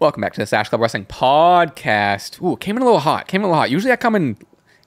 Welcome back to the Stache Club Wrestling Podcast. Ooh, came in a little hot. Usually I come in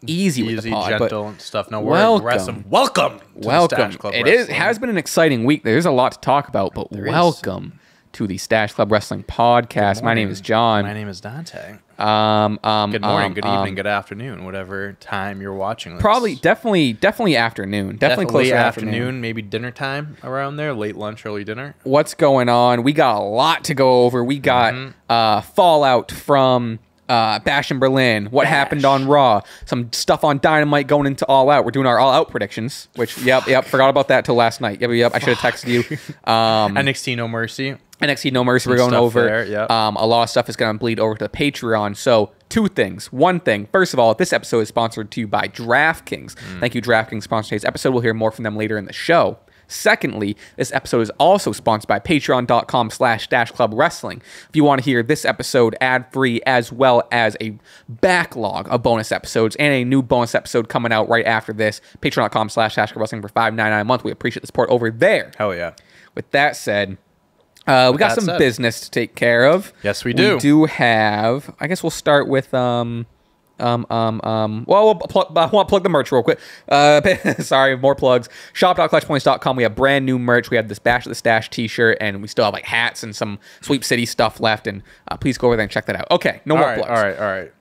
easy with the pod, gentle and stuff. No, welcome. Welcome to the Stache Club It has been an exciting week. There's a lot to talk about, but welcome to the Stache Club Wrestling Podcast. My name is John. My name is Dante. Good morning, good evening, good afternoon, whatever time you're watching this. Definitely afternoon. Definitely close to afternoon. Maybe dinner time around there, late lunch, early dinner. What's going on? We got a lot to go over. We got fallout from Bash in Berlin. What happened on Raw? Some stuff on Dynamite going into All Out. We're doing our All Out predictions, which, yep, forgot about that till last night. Yep, I should have texted you. NXT No Mercy. NXT No Mercy we're going over. There, a lot of stuff is going to bleed over to the Patreon. So two things. One thing, first of all, this episode is sponsored to you by DraftKings. Thank you, DraftKings, for sponsoring today's episode. We'll hear more from them later in the show. Secondly, this episode is also sponsored by patreon.com/Stache Club Wrestling. If you want to hear this episode ad-free, as well as a backlog of bonus episodes and a new bonus episode coming out right after this, patreon.com/Stache Club Wrestling for $5.99 a month. We appreciate the support over there. Hell yeah. With that said, we got some business to take care of. Yes, we do. We do have, I guess we'll start with, well, I want to plug the merch real quick. Sorry, more plugs. Shop.clutchpoints.com. We have brand new merch. We have this Bash at the Stache t-shirt, and we still have like hats and some Sweep City stuff left. And please go over there and check that out. Okay, no more plugs. All right.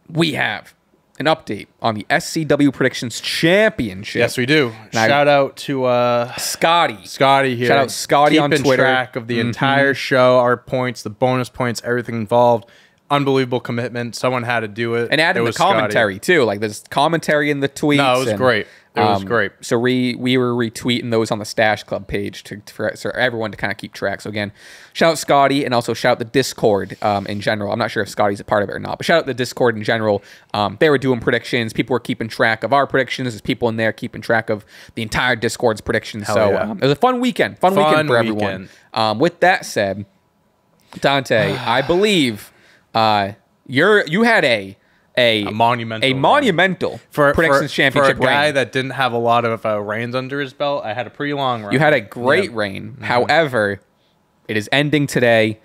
We have an update on the SCW Predictions Championship. Yes, we do. Shout out to Scotty here. Shout out Scotty on Twitter. Keeping track of the entire show, our points, the bonus points, everything involved. Unbelievable commitment. Someone had to do it. And adding the commentary, too. Like, there's commentary in the tweets. No, it was great. It was great. So we were retweeting those on the Stache Club page for everyone to kind of keep track. So, again, shout out Scotty and also shout out the Discord in general. I'm not sure if Scotty's a part of it or not, but shout out the Discord in general. They were doing predictions. People were keeping track of our predictions. There's people in there keeping track of the entire Discord's predictions. It was a fun weekend. Fun weekend for everyone. With that said, Dante, I believe... you had a monumental predictions championship for a guy reign. that didn't have a lot of reigns under his belt. I had a pretty long run. You had a great reign. However, it is ending today.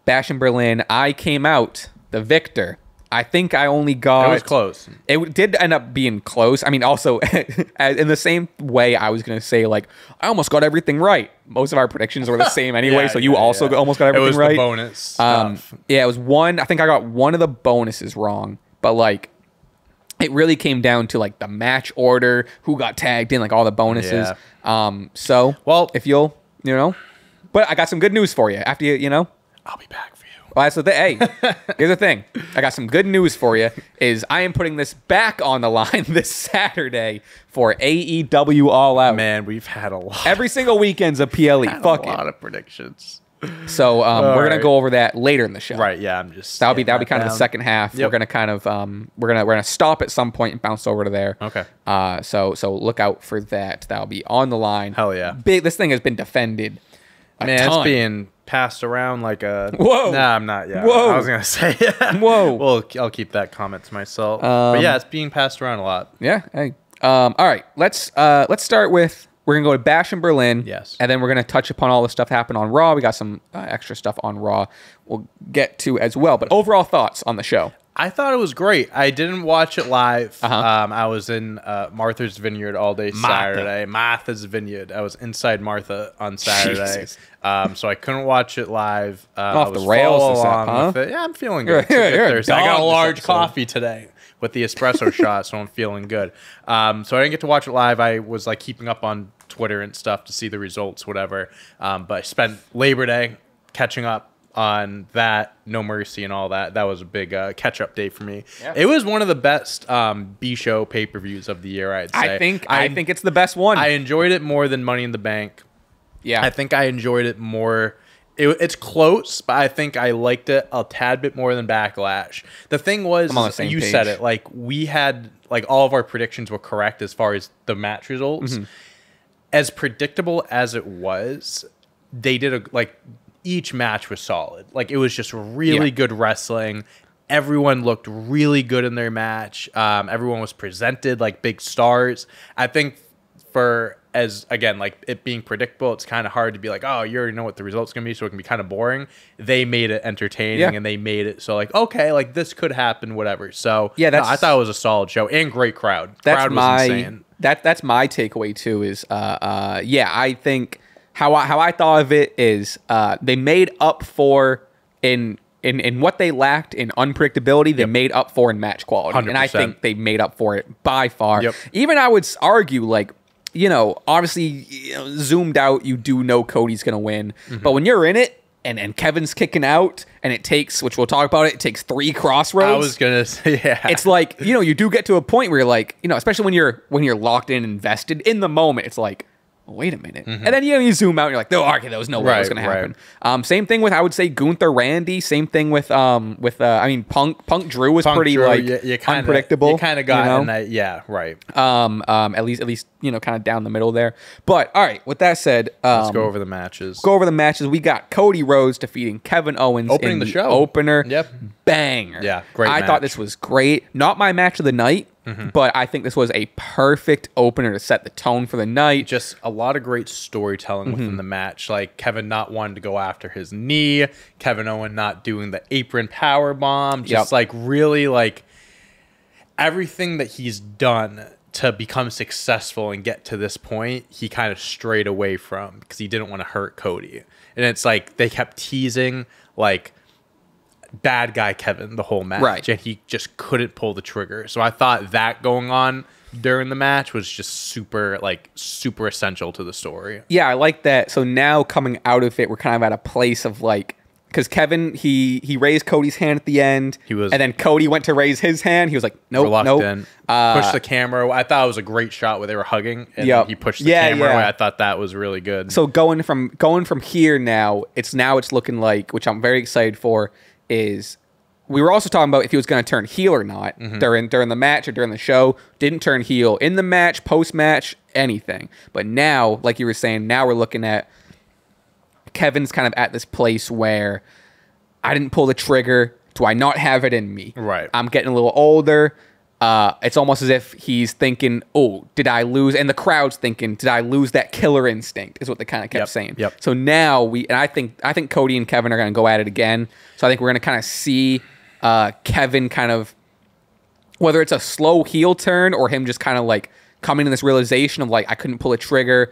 Bash in Berlin. I came out the victor. I think I only got... It was close. It did end up being close. I mean, also, in the same way, I was going to say, like, I almost got everything right. Most of our predictions were the same anyway, so you also almost got everything right. It was the bonus stuff. Yeah, it was one... I think I got one of the bonuses wrong, but, like, it really came down to, like, the match order, who got tagged in, like, all the bonuses. So, well, if you'll, But I got some good news for you. After I'll be back for you. Well, that's the thing. Hey, here's the thing. I got some good news for you. Is I am putting this back on the line this Saturday for AEW All Out. Man, we've had a lot. Every single weekend's a PLE. Fuck it. A lot of predictions. So we're gonna go over that later in the show. Right? Yeah, I'm just that'll be kind of the second half. Yep. We're gonna kind of we're gonna stop at some point and bounce over to there. Okay. So look out for that. That'll be on the line. Hell yeah. This thing has been defended. Man, it's being passed around like a... Whoa. Nah, I'm not. Yeah. Whoa. I was going to say... Whoa. Well, I'll keep that comment to myself. But yeah, it's being passed around a lot. Yeah. Hey. All right. Let's start with... We're going to go to Bash in Berlin. Yes. And then we're going to touch upon all the stuff that happened on Raw. We got some extra stuff on Raw we'll get to as well. But overall thoughts on the show? I thought it was great. I didn't watch it live. I was in Martha's Vineyard all day Saturday. Martha's Vineyard. I was inside Martha on Saturday. So I couldn't watch it live. Off the rails with it. Yeah, I'm feeling good. I got a large coffee today with the espresso shot, so I'm feeling good. So I didn't get to watch it live. I was like keeping up on Twitter and stuff to see the results, whatever. But I spent Labor Day catching up on that, No Mercy and all that. That was a big catch-up day for me. Yeah. It was one of the best B-show pay-per-views of the year, I'd say. I think it's the best one. I enjoyed it more than Money in the Bank. Yeah. I think I enjoyed it more. It's close, but I think I liked it a tad bit more than Backlash. The thing was, you said it, like, we had, like, all of our predictions were correct as far as the match results. As predictable as it was, they did each match was solid. Like, it was just really good wrestling. Everyone looked really good in their match. Everyone was presented like big stars. I think for as, again, like it being predictable, it's kind of hard to be like, oh, you already know what the result's going to be, so it can be kind of boring. They made it entertaining, and they made it so like, okay, like this could happen, whatever. So yeah, I thought it was a solid show and great crowd. Crowd was insane. That's my takeaway too. Is I think how I thought of it is they made up for in what they lacked in unpredictability, they made up for in match quality. 100%. And I think they made up for it by far. Yep. Even I would argue, like, obviously, zoomed out, you do know Cody's going to win. Mm-hmm. But when you're in it, and Kevin's kicking out, and it takes, which we'll talk about it takes 3 crossroads. I was going to say, yeah. It's like, you do get to a point where you're like, especially when you're locked in and invested in the moment, it's like, wait a minute. Mm-hmm. And then you zoom out and you're like, oh, okay, there was no way it was going to happen. Right. Same thing with, I would say, Gunther Randy. Same thing with Punk Drew was pretty unpredictable. You kind of got in that, yeah, right. At least kind of down the middle there. But all right, with that said, let's go over the matches. We got Cody Rhodes defeating Kevin Owens opening in the show opener. Yep. Banger. Yeah, great. I thought this was great. Not my match of the night. Mm-hmm. But I think this was a perfect opener to set the tone for the night. Just a lot of great storytelling within the match. Like Kevin not wanting to go after his knee, Kevin Owen not doing the apron power bomb. Just like really like everything that he's done to become successful and get to this point, he kind of strayed away from because he didn't want to hurt Cody. And it's like they kept teasing like bad guy Kevin the whole match, and he just couldn't pull the trigger. So I thought that going on during the match was just super essential to the story. Yeah, I like that. So now coming out of it, we're kind of at a place of like, because Kevin he raised Cody's hand at the end, and then Cody went to raise his hand. He was like, nope. Pushed the camera. I thought it was a great shot where they were hugging, and he pushed the camera away. I thought that was really good. So going from here now, it's looking like, which I'm very excited for, is we were also talking about if he was going to turn heel or not during the match or during the show. Didn't turn heel in the match, post-match, anything. But now, like you were saying, now we're looking at Kevin's kind of at this place where I didn't pull the trigger. Do I not have it in me? Right. I'm getting a little older. It's almost as if he's thinking, oh, did I lose? And the crowd's thinking, did I lose that killer instinct? Is what they kind of kept saying. Yep. So now I think Cody and Kevin are going to go at it again. So I think we're going to kind of see Kevin kind of, whether it's a slow heel turn or him just kind of like coming to this realization of like, I couldn't pull a trigger.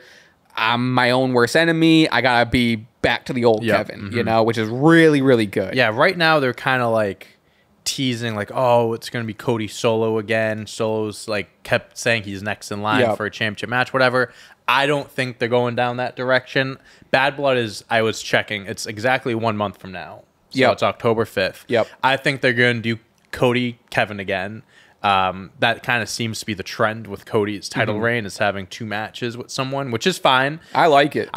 I'm my own worst enemy. I got to be back to the old Kevin, which is really, really good. Yeah, right now they're kind of like teasing like, oh, it's going to be Cody Solo again. Solo's like kept saying he's next in line for a championship match, whatever. I don't think they're going down that direction. Bad Blood is, I was checking, it's exactly 1 month from now. So it's October 5th. Yep. I think they're going to do Cody Kevin again. That kind of seems to be the trend with Cody's title reign, is having 2 matches with someone, which is fine. I like it.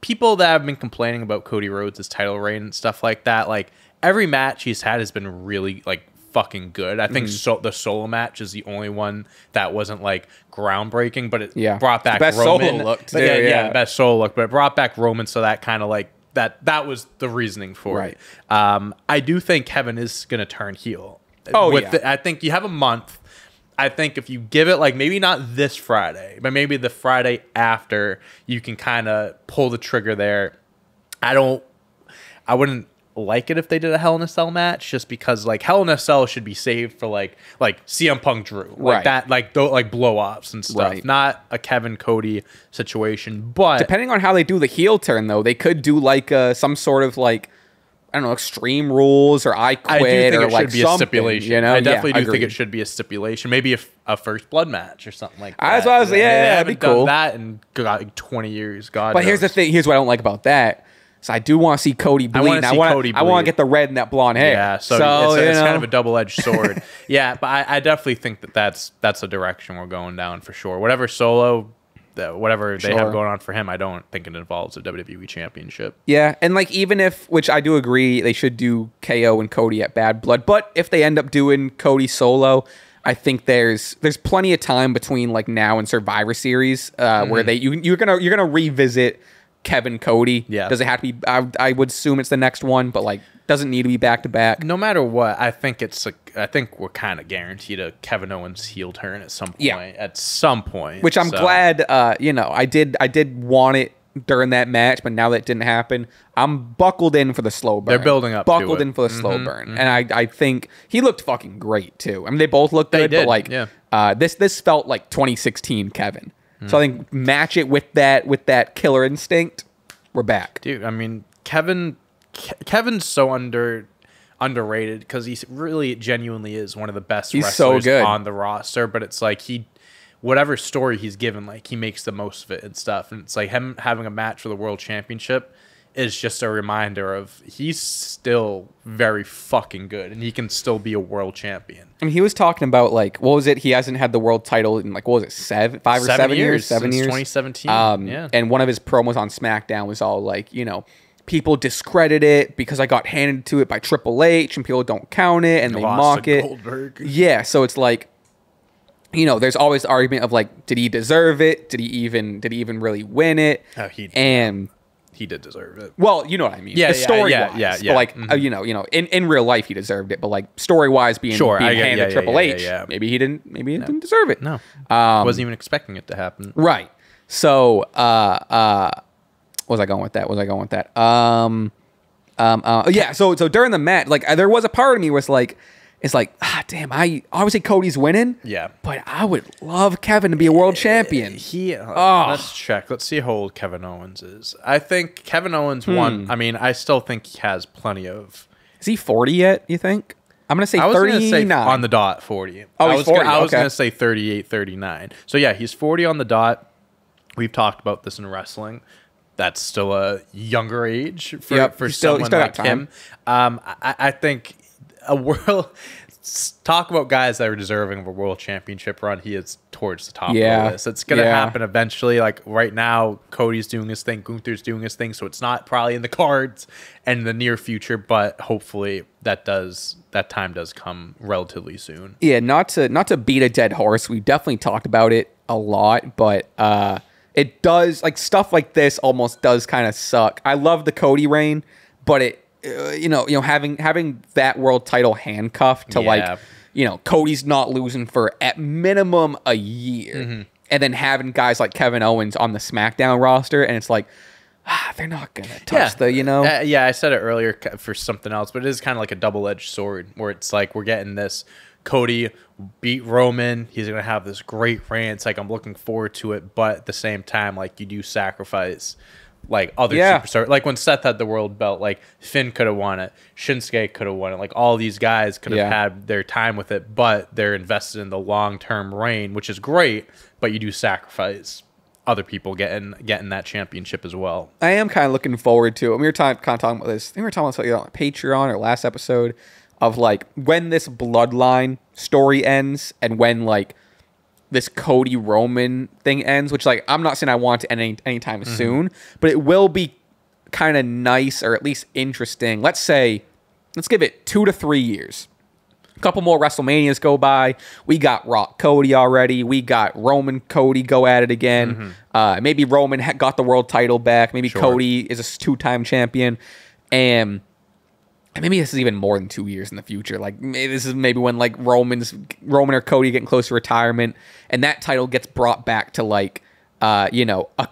People that have been complaining about Cody Rhodes' title reign and stuff like that, like every match he's had has been really like fucking good. I think the solo match is the only one that wasn't like groundbreaking, but it brought back best Roman. Solo look too, Best solo look, but it brought back Roman, so that kind of like that was the reasoning for it. I do think Kevin is gonna turn heel. I think you have a month. I think if you give it like maybe not this Friday, but maybe the Friday after, you can kind of pull the trigger there. I wouldn't like it if they did a Hell in a Cell match, just because like Hell in a Cell should be saved for like CM Punk Drew, like that, like blow ups and stuff, not a Kevin Cody situation. But depending on how they do the heel turn, though, they could do like some sort of like, I don't know, Extreme Rules or I Quit, I do think or it like should be a stipulation. I definitely do think it should should be a stipulation. Maybe a First Blood match or something like that. That's what I was that'd be cool. That in like 20 years, God. But here's the thing. Here's what I don't like about that. So I do want to see Cody bleed. I want to get the red and that blonde hair. Yeah, so it's kind of a double-edged sword. Yeah, but I definitely think that's the direction we're going down for sure. Whatever Solo, whatever they have going on for him, I don't think it involves a WWE Championship. Yeah, and like even if, which I do agree, they should do KO and Cody at Bad Blood. But if they end up doing Cody Solo, I think there's plenty of time between like now and Survivor Series where you're gonna revisit Kevin Cody. Yeah. Does it have to be? I would assume it's the next one, but like doesn't need to be back to back. No matter what, I think we're kind of guaranteed a Kevin Owens heel turn at some point. Yeah. At some point. Which I'm glad. I did want it during that match, but now that didn't happen, I'm buckled in for the slow burn. They're building up. Buckled in for the slow burn, and I think he looked fucking great too. I mean, they both looked good, but like, this felt like 2016 Kevin. So I think match it with that killer instinct. We're back, dude. I mean, Kevin's so underrated because he really genuinely is one of the best wrestlers on the roster. But it's like whatever story he's given, like he makes the most of it and stuff. And it's like him having a match for the world championship is just a reminder of he's still very fucking good and he can still be a world champion. I mean, he was talking about like, what was it? He hasn't had the world title in like, what was it? 5 or 7 years? 7 years. 2017. And one of his promos on SmackDown was all like, people discredit it because I got handed to it by Triple H and people don't count it and they mock it. Goldberg. Yeah. So it's like, there's always the argument of like, did he deserve it? Did he even really win it? Oh, he did deserve it. Well, you know what I mean. Yeah, the story wise. Yeah. But like, in real life he deserved it, but like story wise being handed Triple H, maybe he didn't deserve it. No. Wasn't even expecting it to happen. Right. So, was I going with that? Yeah. So during the match, like there was a part of me was like, damn, obviously Cody's winning. Yeah. But I would love Kevin to be a world champion. Let's check. Let's see how old Kevin Owens is. I think Kevin Owens won. I mean, I still think he has plenty of. Is he 40 yet, you think? I'm going to say 39. On the dot, 40. Oh, he's 40. I was going to say 38, 39. So yeah, he's 40 on the dot. We've talked about this in wrestling. That's still a younger age for someone like him. I think talk about guys that are deserving of a world championship run. He is towards the top of the list. It's going to happen eventually. Like right now, Cody's doing his thing, Gunther's doing his thing, so it's not probably in the cards in the near future, but hopefully that time does come relatively soon. Yeah, not to beat a dead horse. We definitely talked about it a lot, but it does, like stuff like this almost does kind of suck. I love the Cody reign, but it having that world title handcuffed to like, Cody's not losing for at minimum a year, and then having guys like Kevin Owens on the SmackDown roster, and it's like, they're not gonna touch I said it earlier for something else, but it is kind of like a double-edged sword where it's like we're getting this. Cody beat Roman. He's going to have this great reign. It's like I'm looking forward to it, but at the same time, like you do sacrifice like other superstars. Like when Seth had the world belt, like Finn could have won it. Shinsuke could have won it. Like all these guys could have had their time with it, but they're invested in the long-term reign, which is great, but you do sacrifice other people getting that championship as well. I am kind of looking forward to it. We were kind of talking about this. I think we were talking about it on Patreon or last episode of like when this bloodline story ends and when like this Cody Roman thing ends, which like I'm not saying I want to end anytime soon, but it will be kind of nice or at least interesting. Let's give it 2 to 3 years. A couple more WrestleManias go by. We got Rock Cody already. We got Roman Cody go at it again. Maybe Roman got the world title back. Maybe Cody is a 2-time champion. And maybe this is even more than 2 years in the future. Like this is maybe when like Roman or Cody getting close to retirement, and that title gets brought back to like a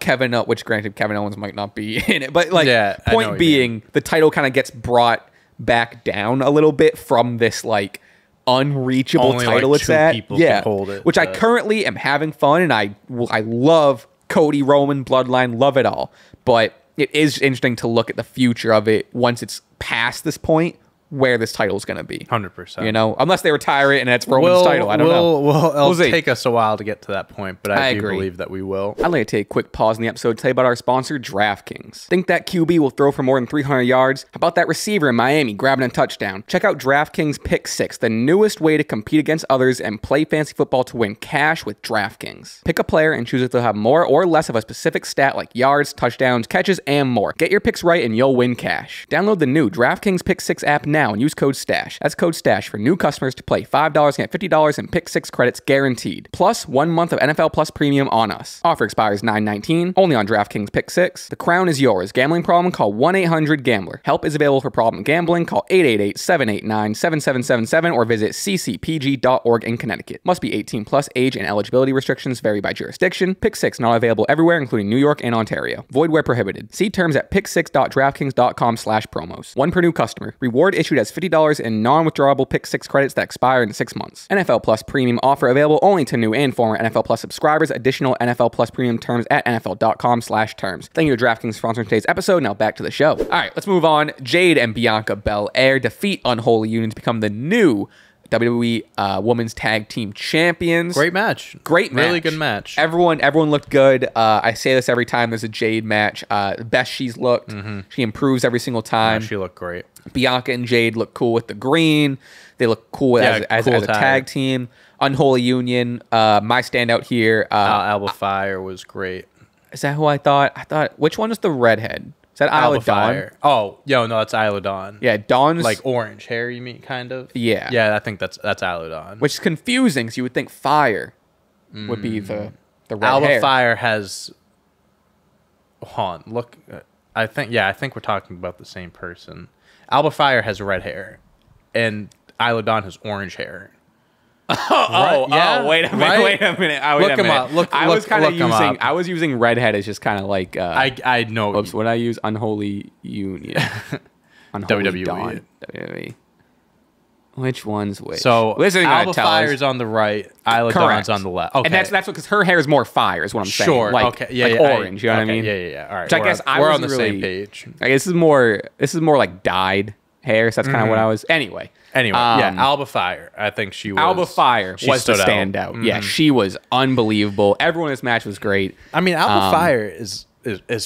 Kevin Owens, which granted Kevin Owens might not be in it, but like point being, the title kind of gets brought back down a little bit from this like unreachable only title like it's at. Can hold it, which I currently am having fun, and I love Cody Roman bloodline, love it all, but it is interesting to look at the future of it once it's past this point, where this title is going to be. 100%. Unless they retire it and it's Roman's title. I don't know. It'll take us a while to get to that point, but I do believe that we will. I'd like to take a quick pause in the episode to tell you about our sponsor, DraftKings. Think that QB will throw for more than 300 yards? How about that receiver in Miami grabbing a touchdown? Check out DraftKings Pick 6, the newest way to compete against others and play fantasy football to win cash with DraftKings. Pick a player and choose if they'll have more or less of a specific stat like yards, touchdowns, catches, and more. Get your picks right and you'll win cash. Download the new DraftKings Pick 6 app now now and use code STASHE. That's code STASHE for new customers to play $5 and get $50 in Pick 6 credits guaranteed. Plus 1 month of NFL Plus Premium on us. Offer expires 9/19, only on DraftKings Pick 6. The crown is yours. Gambling problem? Call 1-800-GAMBLER. Help is available for problem gambling. Call 888-789-7777 or visit ccpg.org in Connecticut. Must be 18 plus. Age and eligibility restrictions vary by jurisdiction. Pick 6 not available everywhere, including New York and Ontario. Void where prohibited. See terms at pick6.draftkings.com/promos. One per new customer. Reward issued as $50 in non-withdrawable Pick 6 credits that expire in 6 months. NFL Plus Premium offer available only to new and former NFL Plus subscribers. Additional NFL Plus Premium terms at NFL.com/terms. Thank you to DraftKings for sponsoring today's episode. Now back to the show. All right, let's move on. Jade and Bianca Belair defeat Unholy Union to become the new WWE Women's Tag Team Champions. Great match. Great match. Really good match. Everyone looked good. I say this every time there's a Jade match. Best she's looked. She improves every single time. Yeah, she looked great. Bianca and Jade look cool with the green. They look cool as a tag team. Unholy Union. My standout here. Alba Fire was great. Is that who I thought? Which one is the redhead? Is that Isla Dawn? Oh, no, that's Isla Dawn. Yeah, Dawn's like orange hair. You mean kind of? Yeah, yeah. I think that's Isla Dawn. Which is confusing. So you would think Fire would be the red Alba hair. Fire has. Hold on, look. I think we're talking about the same person. Alba Fire has red hair, and Isla Dawn has orange hair. Wait a minute. Look him up. I was using redhead as just kind of like I know. Oops, what did I use? Unholy Union. Unholy WWE. WWE. Which one's which? So Alba Fire's on the right, Isla Dawn's on the left. Okay. And that's because her hair is more fire, is what I'm saying. Sure. Like, okay. Yeah, orange. You know what I mean? Yeah. All right. Which I guess we're on the same page. I guess this is more like dyed hair. So that's kind of what I was. Anyway, yeah, Alba Fire. I think she was. Alba Fire was the standout. Yeah, she was unbelievable. Everyone in this match was great. I mean, Alba Fire is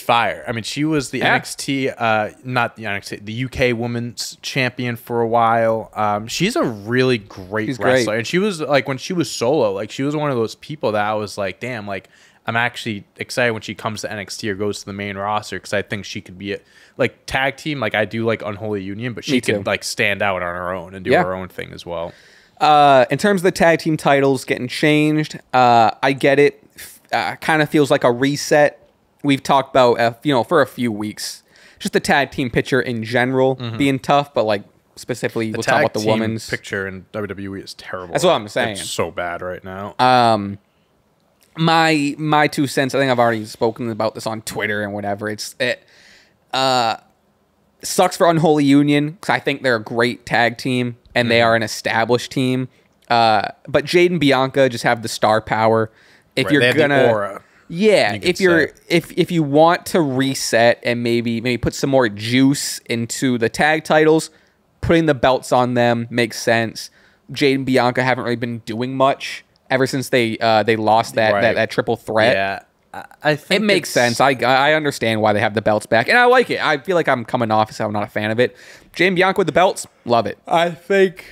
fire. I mean, she was the NXT, not the NXT, the UK Women's Champion for a while. She's a really great wrestler, and she was like when she was solo, like she was one of those people that I was like, damn, like I'm actually excited when she comes to NXT or goes to the main roster because I think she could be like tag team. Like I do like Unholy Union, but she could like stand out on her own and do her own thing as well. In terms of the tag team titles getting changed, I get it. Kind of feels like a reset. We've talked about, for a few weeks, just the tag team picture in general being tough, but like specifically, we'll talk about the women's picture in WWE is terrible. That's what I'm saying. It's so bad right now. My 2 cents. I think I've already spoken about this on Twitter and whatever. It sucks for Unholy Union because I think they're a great tag team and they are an established team. But Jade and Bianca just have the star power. If you're gonna aura. Yeah, if you want to reset and maybe put some more juice into the tag titles, putting the belts on them makes sense. Jade and Bianca haven't really been doing much ever since they lost that triple threat. Yeah, I think it makes sense. I understand why they have the belts back, and I like it. I feel like I'm coming off as I'm not a fan of it. Jade and Bianca with the belts, love it. I think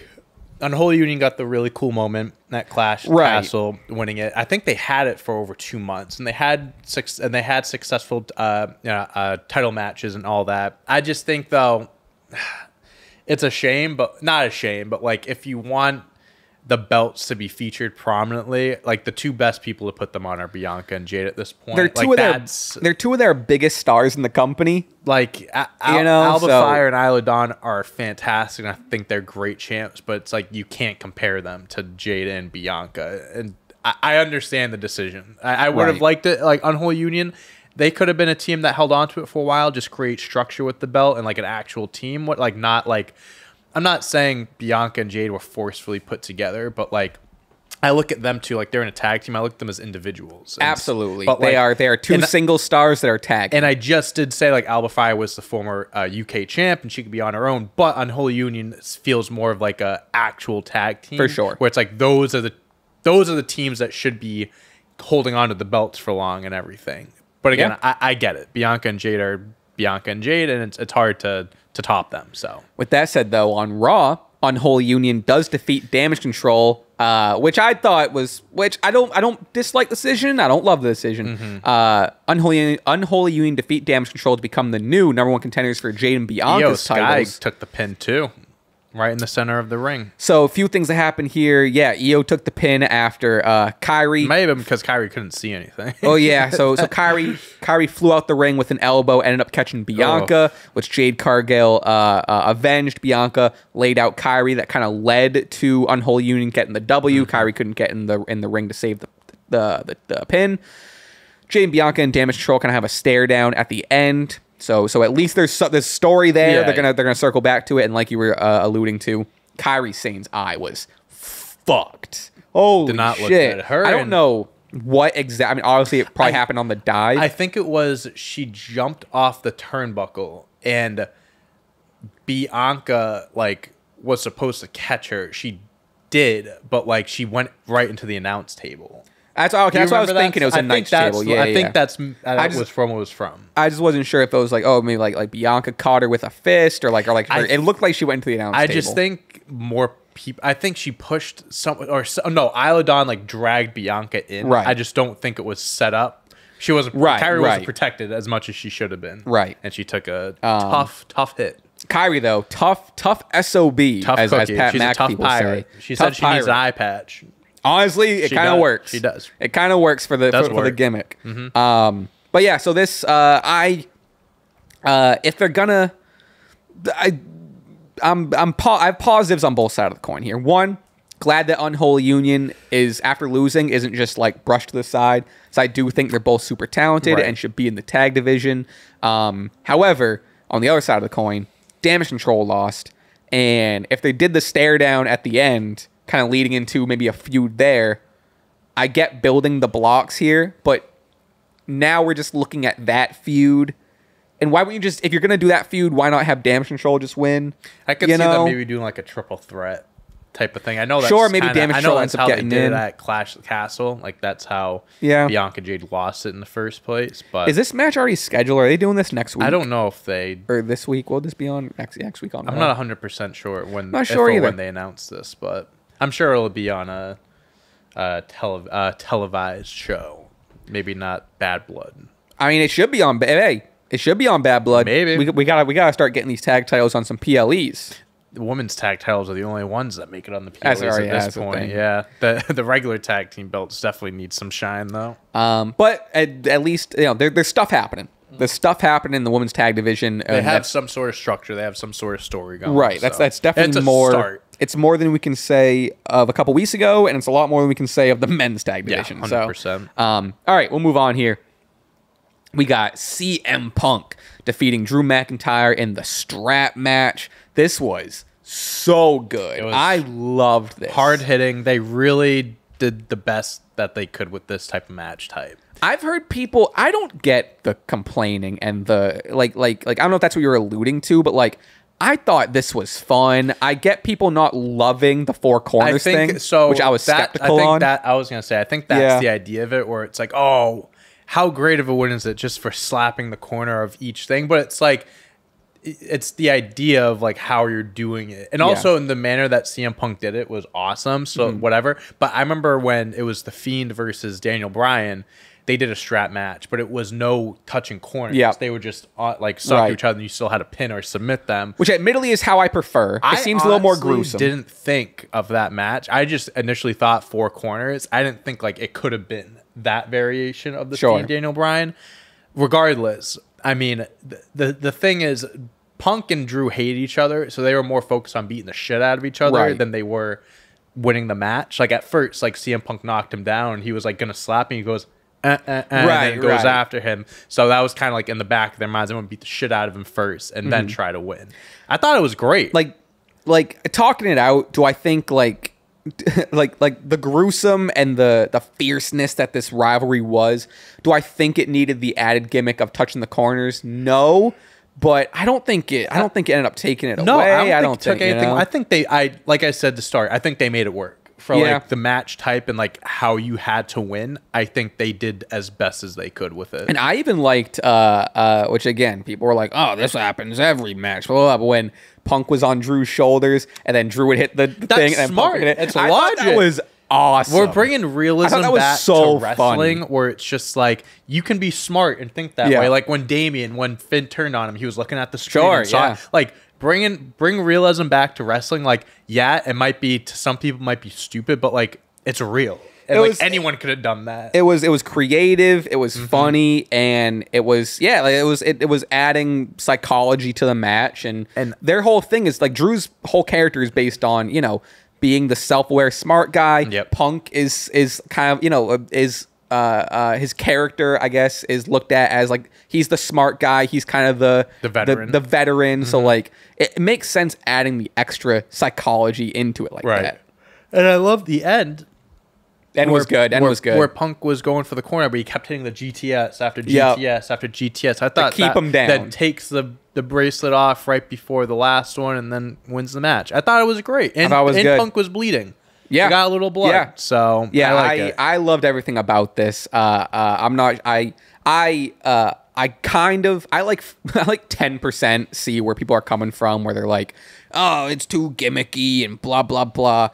Unholy Union got the really cool moment at Clash Castle, winning it. I think they had it for over 2 months, and they had successful title matches and all that. I just think though, it's a shame, but not a shame. But like, if you want the belts to be featured prominently, like the 2 best people to put them on are Bianca and Jade at this point. They're two of their biggest stars in the company. Like Alba Fire and Isla Dawn are fantastic, and I think they're great champs. But it's like you can't compare them to Jade and Bianca, and I understand the decision. I would have liked it. Like Unholy Union, they could have been a team that held on to it for a while, just create structure with the belt and like an actual team. Not like. I'm not saying Bianca and Jade were forcefully put together, but like I look at them too, like they're in a tag team. I look at them as individuals. Absolutely, but they are 2 single stars that are tagged. And I just did say like Alba Fire was the former UK champ, and she could be on her own. But Unholy Union feels more of like a actual tag team for sure, where it's like those are the teams that should be holding on to the belts for long and everything. But again, I get it. Bianca and Jade are Bianca and Jade, and it's hard to top them. So with that said, though, on Raw, Unholy Union does defeat Damage Control, which I thought was, I don't dislike the decision. I don't love the decision. Unholy Union defeat Damage Control to become the new #1 contenders for Jade and Bianca's titles. Sky took the pin too. Right in the center of the ring. So a few things that happened here. Yeah, Io took the pin after Kairi. May have been because Kairi couldn't see anything. Oh yeah, so Kairi flew out the ring with an elbow, ended up catching Bianca, which Jade Cargill avenged. Bianca laid out Kairi, that kind of led to Unholy Union getting the W. Kairi couldn't get in the ring to save the pin. Jade and Bianca and Damage Control kind of have a stare down at the end. So at least there's story there. Yeah, they're gonna circle back to it, and like you were alluding to, Kairi Sane's eye was fucked. Holy Did not shit! Look good. Her I don't know what exactly. I mean, obviously it probably happened on the dive. I think it was she jumped off the turnbuckle, and Bianca like was supposed to catch her. She did, but like she went right into the announce table. That's what I was thinking. It was a Knight's table. Yeah, I think that was from what it was from. I just wasn't sure if it was like, oh, maybe like Bianca caught her with a fist, or it looked like she went into the announce table. I just think more people. I think she pushed Isla Dawn like dragged Bianca in. Right. I just don't think it was set up. She wasn't. Kairi wasn't protected as much as she should have been. Right. And she took a tough hit. Kairi though, tough SOB, as Pat McAfee will say. She said she needs an eye patch. Honestly, it kind of works. She does. It kind of works for the gimmick. Mm-hmm. But yeah, so this if they're gonna, I have positives on both sides of the coin here. One, glad that Unholy Union is, after losing, isn't just like brushed to the side. So I do think they're both super talented and should be in the tag division. However, on the other side of the coin, Damage Control lost, and if they did the stare down at the end, kind of leading into maybe a feud there. I get building the blocks here, but now we're just looking at that feud. And why wouldn't you just, if you're going to do that feud, why not have Damage Control just win? I could see them maybe doing like a triple threat type of thing. I know that's maybe Damage Control ends up getting in. At Clash of the Castle. Like that's how Bianca Jade lost it in the first place. But is this match already scheduled? Are they doing this next week? I don't know if they... Or this week? Will this be on next week on? I'm not 100% sure when they announce this, but... I'm sure it'll be on a televised show. Maybe not Bad Blood. I mean, it should be on. Hey, it should be on Bad Blood. Maybe we gotta start getting these tag titles on some PLEs. The women's tag titles are the only ones that make it on the PLEs at this point. Yeah, the regular tag team belts definitely need some shine though. But at least there's stuff happening. There's stuff happening in the women's tag division. They have some sort of structure. They have some sort of story going. Right. So. That's definitely more. Start. It's more than we can say of a couple weeks ago, and it's a lot more than we can say of the men's tag division. Yeah, 100%. So, all right, we'll move on here. We got CM Punk defeating Drew McIntyre in the strap match. This was so good. I loved this. Hard hitting. They really did the best that they could with this type of match type. I've heard people. I don't get the complaining and the like. I don't know if that's what you're alluding to, but like. I thought this was fun. I get people not loving the four corners thing, which I was skeptical on. I was going to say, I think that's the idea of it, where it's like, oh, how great of a win is it just for slapping the corner of each thing? But it's like, it's the idea of like how you're doing it. And also in the manner that CM Punk did it was awesome. So whatever. But I remember when it was The Fiend versus Daniel Bryan, they did a strap match, but it was no touching corners. Yeah. They would just like suck each other, and you still had to pin or submit them. Which admittedly is how I prefer. It seems a little more gruesome. I didn't think of that match. I just initially thought four corners. I didn't think like it could have been that variation of the Fiend Daniel Bryan. Regardless, I mean, the thing is, Punk and Drew hate each other, so they were more focused on beating the shit out of each other than they were winning the match. Like at first, like CM Punk knocked him down, and he was like gonna slap him. He goes. And then goes after him. So that was kind of like in the back of their minds. They want to beat the shit out of him first and then try to win. I thought it was great. Like talking it out, do I think like the gruesome and the fierceness that this rivalry was, do I think it needed the added gimmick of touching the corners? No. But I don't think it ended up taking it away. I don't think anything. I think like I said to start, I think they made it work. For like the match type and like how you had to win, I think they did as best as they could with it. And I even liked, which again, people were like, "Oh, this happens every match." Blah, blah, blah. But when Punk was on Drew's shoulders and then Drew would hit the thing, and then smart. Punk would hit it. It's logic. That was awesome. We're bringing realism back to wrestling, where it's just like you can be smart and think that way. Like when Damian, when Finn turned on him, he was looking at the screen and saw like bring realism back to wrestling. Like, yeah, it might be, to some people might be stupid, but like, it's real. And like anyone could have done that. It was creative, it was funny, and it was it was adding psychology to the match, and their whole thing is like Drew's whole character is based on, you know, being the self-aware smart guy. Yep. Punk is kind of, you know, his character, I guess, is looked at as like he's the smart guy, he's kind of the veteran. The veteran. So like it makes sense adding the extra psychology into it like that. And I love the end. End was good. Where Punk was going for the corner, but he kept hitting the GTS after GTS after GTS. I thought keep him down. That takes the bracelet off right before the last one and then wins the match. I thought it was great. And, good. Punk was bleeding. Yeah, he got a little blood. Yeah. So yeah, I loved everything about this. I like 10% see where people are coming from, where they're like, oh, it's too gimmicky and blah blah blah.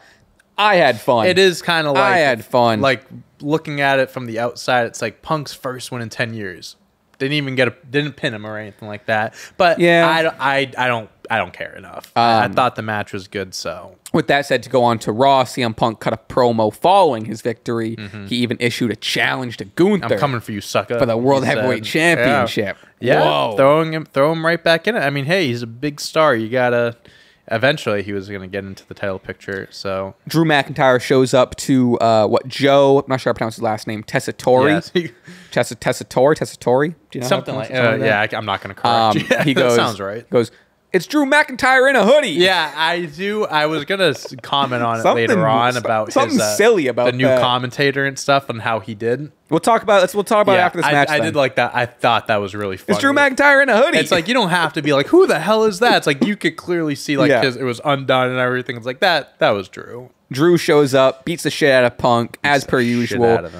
I had fun. It is kind of like I had fun. Like looking at it from the outside, it's like Punk's first win in 10 years. Didn't pin him or anything like that. But yeah, I don't care enough. I thought the match was good. So with that said, to go on to Raw, CM Punk cut a promo following his victory. He even issued a challenge to Gunther. I'm coming for you, sucker. For the World Heavyweight Championship. Yeah. Whoa. Throw him right back in it. I mean, hey, he's a big star. You gotta. Eventually, he was going to get into the title picture. So Drew McIntyre shows up to Joe. I'm not sure how to pronounce his last name. Tessitore. Tessitore. Do you know something like that? Yeah, I'm not going to correct you. He goes. That sounds right. Goes. It's Drew McIntyre in a hoodie. Yeah, I do. I was gonna comment on it later on about something silly about the new commentator and stuff and how he did. We'll talk about it after this match. I did like that. I thought that was really funny. It's Drew McIntyre in a hoodie. It's like you don't have to be like, who the hell is that? It's like you could clearly see like it was undone and everything. It's like that was Drew. Drew shows up, beats the shit out of Punk as per usual.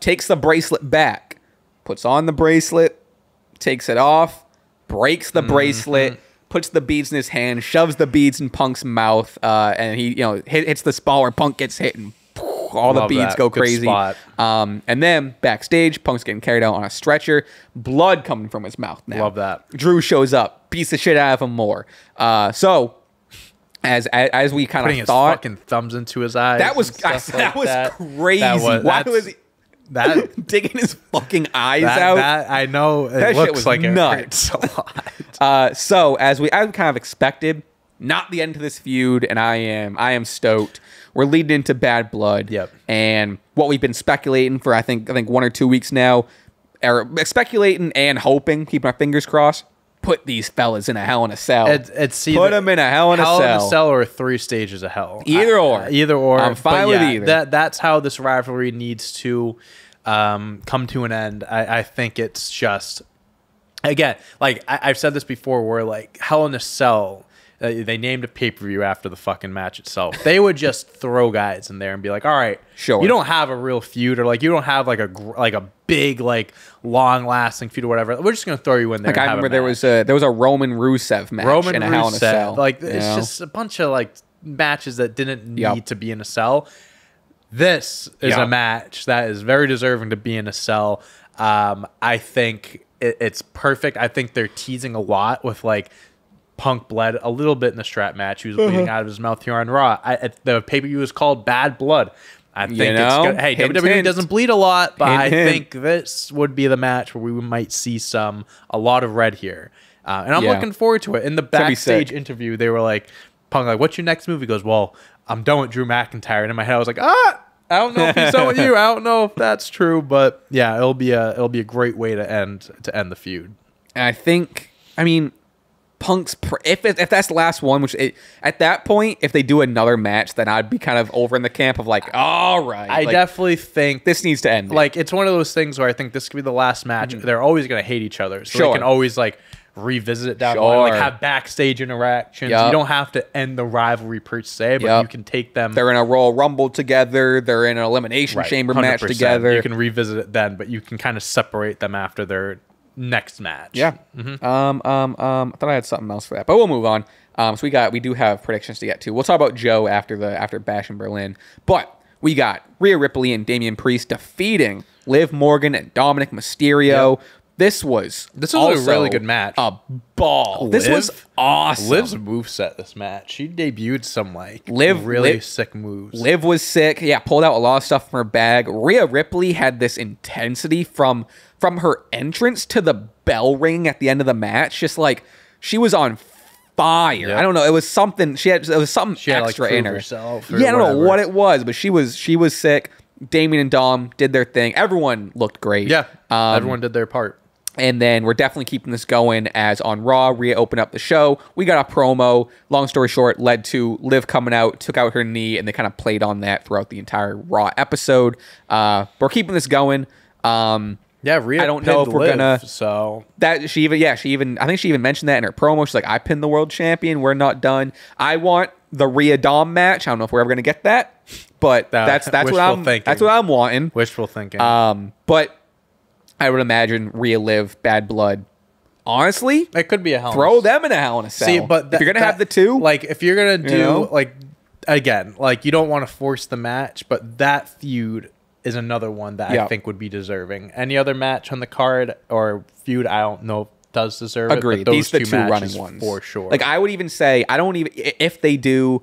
Takes the bracelet back, puts on the bracelet, takes it off, breaks the bracelet. Puts the beads in his hand, shoves the beads in Punk's mouth, and he, hits the spot where Punk gets hit, and all the beads go crazy. And then backstage, Punk's getting carried out on a stretcher, blood coming from his mouth. Now, love that. Drew shows up, beats the shit out of him more. So as we kind of thought, putting his fucking thumbs into his eyes. That was crazy. Why was he? That digging his fucking eyes out. I know. That looks like nuts. It hurts a lot. So as we kind of expected, not the end to this feud, and I am stoked. We're leading into Bad Blood. Yep. And what we've been speculating for I think 1 or 2 weeks now, or speculating and hoping, keeping our fingers crossed. Put these fellas in a Hell in a Cell. Put them in a Hell in a Cell. Hell in a Cell or 3 stages of Hell. Either or. I'm fine with either. That's how this rivalry needs to come to an end. I think it's just, again, like I've said this before, where like Hell in a Cell, they named a pay-per-view after the fucking match itself. They would just throw guys in there and be like, all right, sure, you don't have a real feud, or like you don't have like a big like long-lasting feud or whatever. We're just gonna throw you in there. Like I remember there was a Roman Rusev match in a Hell in a Cell. Like it's just a bunch of like matches that didn't need to be in a cell. This is a match that is very deserving to be in a cell. I think it's perfect. I think they're teasing a lot with like Punk bled a little bit in the strap match. He was bleeding out of his mouth here on Raw. The pay-per-view is called Bad Blood. I think it's good. Hey, WWE doesn't bleed a lot, but I think this would be the match where we might see a lot of red here. And I'm looking forward to it. In the backstage interview, they were like, Punk, like, what's your next move? He goes, well, I'm done with Drew McIntyre. And in my head, I was like, I don't know if he's done with you. I don't know if that's true, but yeah, it'll be a great way to end the feud. And I think, Punk's if that's the last one, at that point, if they do another match, then I'd be kind of over in the camp of like, all right, I definitely think this needs to end. Like it's one of those things where I think this could be the last match. They're always gonna hate each other, so they can always like revisit it down the line, like have backstage interactions. You don't have to end the rivalry per se, but you can take them. They're in a Royal Rumble together. They're in an Elimination Chamber 100%. Match together. You can revisit it then, but you can kind of separate them after their next match. Yeah. I thought I had something else for that, but we'll move on. So we do have predictions to get to. We'll talk about Joe after Bash in Berlin, but we got Rhea Ripley and Damian Priest defeating Liv Morgan and Dominic Mysterio. This was a really good match. A ball. This was awesome. Liv's moveset this match. She debuted some really sick moves. Liv was sick. Yeah, pulled out a lot of stuff from her bag. Rhea Ripley had this intensity from her entrance to the bell ringing at the end of the match. Just like she was on fire. Yep. I don't know. It was something. It was something extra in her. Herself I don't know what it was, but she was sick. Damian and Dom did their thing. Everyone looked great. Yeah, everyone did their part. And then we're definitely keeping this going as on Raw, Rhea opened up the show. We got a promo. Long story short, led to Liv coming out, took out her knee, and they kind of played on that throughout the entire Raw episode. But we're keeping this going. Yeah, Rhea. I don't know if we're gonna. So that she even. I think she even mentioned that in her promo. She's like, "I pinned the world champion. We're not done. I want the Rhea Dom match. I don't know if we're ever gonna get that, but that's what I'm thinking. That's what I'm wanting. Wishful thinking. But I would imagine Rhea, Liv, Bad Blood. Honestly, it could be a Hell in a Cell. Throw them in a Hell in a Cell. See, but if you're gonna have the two, like if you're gonna do again, you don't want to force the match, but that feud is another one that I think would be deserving. Any other match on the card or feud, I don't know if does deserve it. Agreed. These are the two running ones for sure. Like I would even say, I don't even if they do.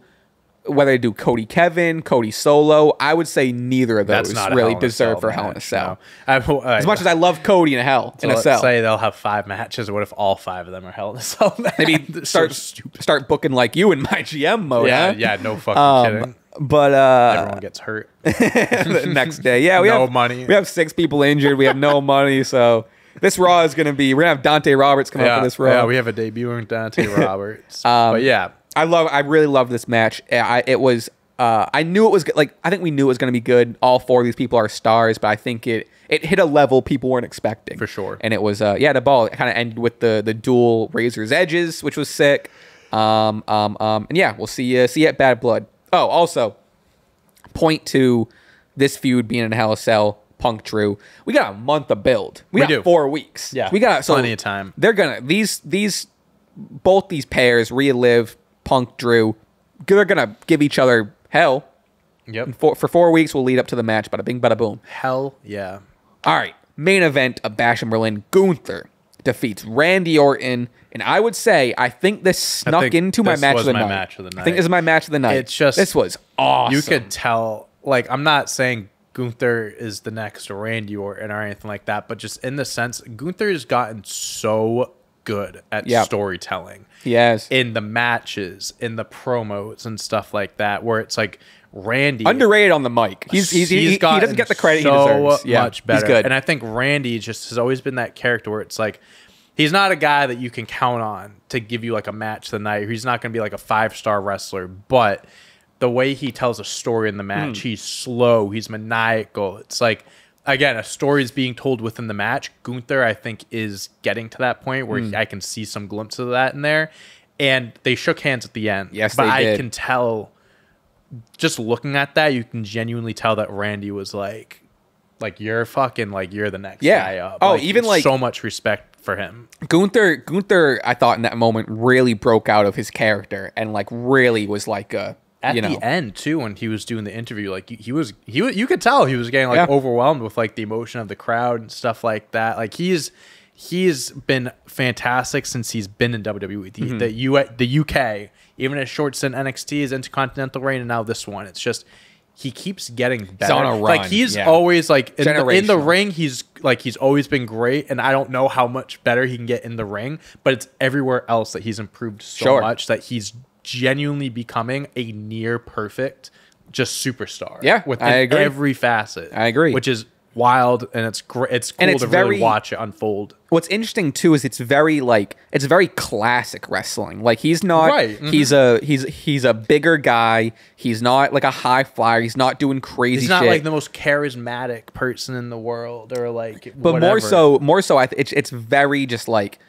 Whether they do Cody Kevin, Cody Solo, I would say neither of those really deserve for Hell in a Cell. No. As much as I love Cody in a Hell in a Cell. Let's say they'll have 5 matches. What if all 5 of them are Hell in a Cell? Maybe start booking like you in my GM mode. Yeah, no fucking kidding. But everyone gets hurt the next day. Yeah, we have money. We have 6 people injured. We have no money. So this Raw is going to be. We're gonna have Dante Roberts come up for this Raw. Yeah, we have a debuting Dante Roberts. But yeah. I really loved this match. It was. I knew it was like. I think we knew it was going to be good. All 4 of these people are stars, but I think it hit a level people weren't expecting for sure. And it was. The ball kind of ended with the dual Razor's Edges, which was sick. And yeah, we'll see you at Bad Blood. Oh, also, point to this feud being in Hell in a Cell. Punk Drew. We got a month of build. We got 4 weeks. Yeah, we got plenty of time. They're gonna both these pairs, Rhea Liv, Punk Drew, they're gonna give each other hell. Yep. For 4 weeks, we'll lead up to the match. Bada bing, bada boom. Hell yeah. All right. Main event of Bash in Berlin. Gunther defeats Randy Orton, and I would say I think this snuck into my match of the night. I think this is my match of the night. It's just this was awesome. You could tell. Like I'm not saying Gunther is the next Randy Orton or anything like that, but just in the sense, Gunther has gotten so good at storytelling. Yes. In the matches, in the promos and stuff like that, where it's like Randy underrated on the mic. He doesn't get the credit he deserves. Much better. He's good. And I think Randy just has always been that character where it's like he's not a guy that you can count on to give you like a match tonight. He's not going to be like a 5-star wrestler, but the way he tells a story in the match, he's slow, he's maniacal. It's like, again, a story is being told within the match. Gunther, I think, is getting to that point where I can see some glimpses of that in there. And they shook hands at the end. Yes, but they did. I can tell, just looking at that, you can genuinely tell that Randy was like you're fucking, like, you're the next guy up. Oh, even like so much respect for him. Gunther, I thought in that moment really broke out of his character and like really was like a. At the end too, when he was doing the interview, like he was, you could tell he was getting like overwhelmed with like the emotion of the crowd and stuff like that. Like he's been fantastic since he's been in WWE. The UK, even his short stint NXT, his Intercontinental reign, and now this one. It's just he keeps getting better. He's on a run. Like he's always like in the ring. He's always been great, and I don't know how much better he can get in the ring, but it's everywhere else that he's improved so much that he's genuinely becoming a near perfect just superstar. Yeah, within I agree. Every facet. I agree. Which is wild, and it's great. It's cool to really watch it unfold. What's interesting too is it's very classic wrestling. Like he's not right. He's a bigger guy. He's not like a high flyer. He's not doing crazy. He's not shit. like the most charismatic person in the world, or like. But whatever. more so, it's very just like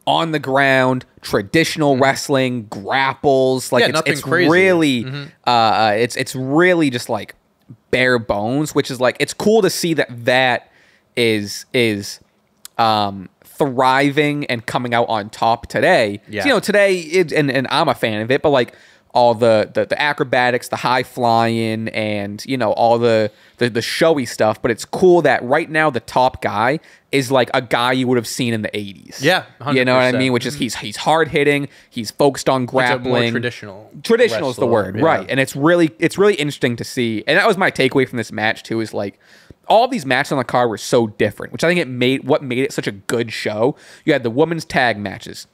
on the ground, traditional wrestling, grapples. Like nothing it's crazy. Really, it's really just like bare bones, which is like it's cool to see that is thriving and coming out on top today. Yeah. So, today and I'm a fan of it, but like all the acrobatics, the high flying, and all the showy stuff. But it's cool that right now the top guy is like a guy you would have seen in the 80s. Yeah, 100%. You know what I mean? Which is he's hard hitting, he's focused on grappling. He's a more traditional. Traditional is the word, right? And it's really interesting to see. And that was my takeaway from this match too. Is like all these matches on the card were so different, which I think made it such a good show. You had the women's tag matches.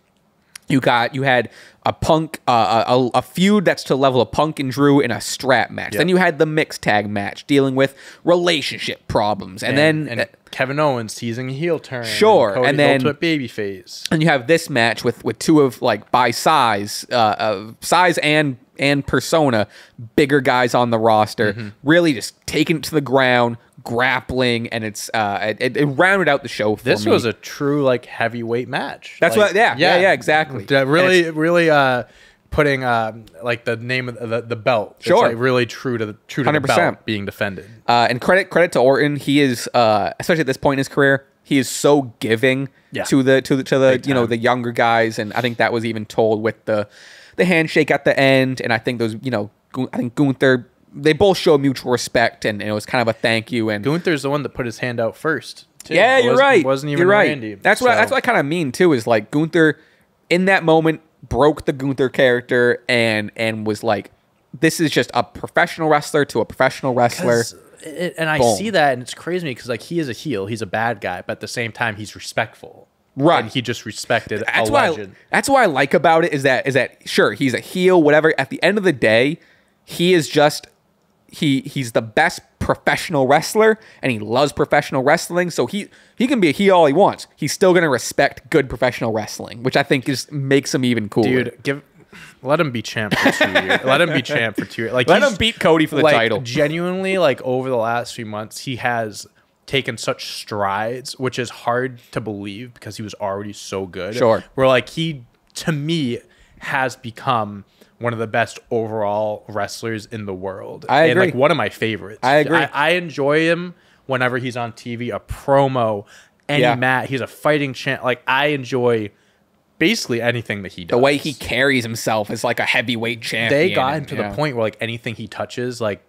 You had a Punk, a feud that's to the level of Punk and Drew in a strap match. Yep. Then you had the mixed tag match dealing with relationship problems, and Kevin Owens teasing a heel turn. Sure, and then ultimate babyface. And you have this match with two of like by size and persona bigger guys on the roster, really just taking it to the ground, grappling, and it rounded out the show for me. This was a true like heavyweight match. That's exactly. Really putting like the name of the belt. Sure. It's like really true to the belt being defended. And credit to Orton. He is especially at this point in his career, he is so giving to the the younger guys, and I think that was even told with the handshake at the end. And I think those I think Gunther, they both show mutual respect, and it was kind of a thank you. And Gunther's the one that put his hand out first, too. Yeah, you're right. It wasn't even Randy. That's what I kind of mean too. Is like Gunther in that moment broke the Gunther character and was like, this is just a professional wrestler to a professional wrestler. And I see that, and it's crazy to me because like he is a heel, he's a bad guy, but at the same time he's respectful. Right. And he just respected a legend. That's what I like about it is that sure, he's a heel, whatever. At the end of the day, he is just he's the best professional wrestler, and he loves professional wrestling. So he can be a heel all he wants. He's still gonna respect good professional wrestling, which I think just makes him even cooler. Dude, let him be champ for 2 years. Let him be champ for 2 years. Like let him beat Cody for the title. Genuinely, like over the last few months, he has taken such strides, which is hard to believe because he was already so good. Sure. Where like he, to me, has become one of the best overall wrestlers in the world. I agree. And like one of my favorites. I agree. I enjoy him whenever he's on TV, a promo, any match. He's a fighting champ. Like I enjoy basically anything that he does. The way he carries himself is like a heavyweight champion. They got him to the point where like anything he touches like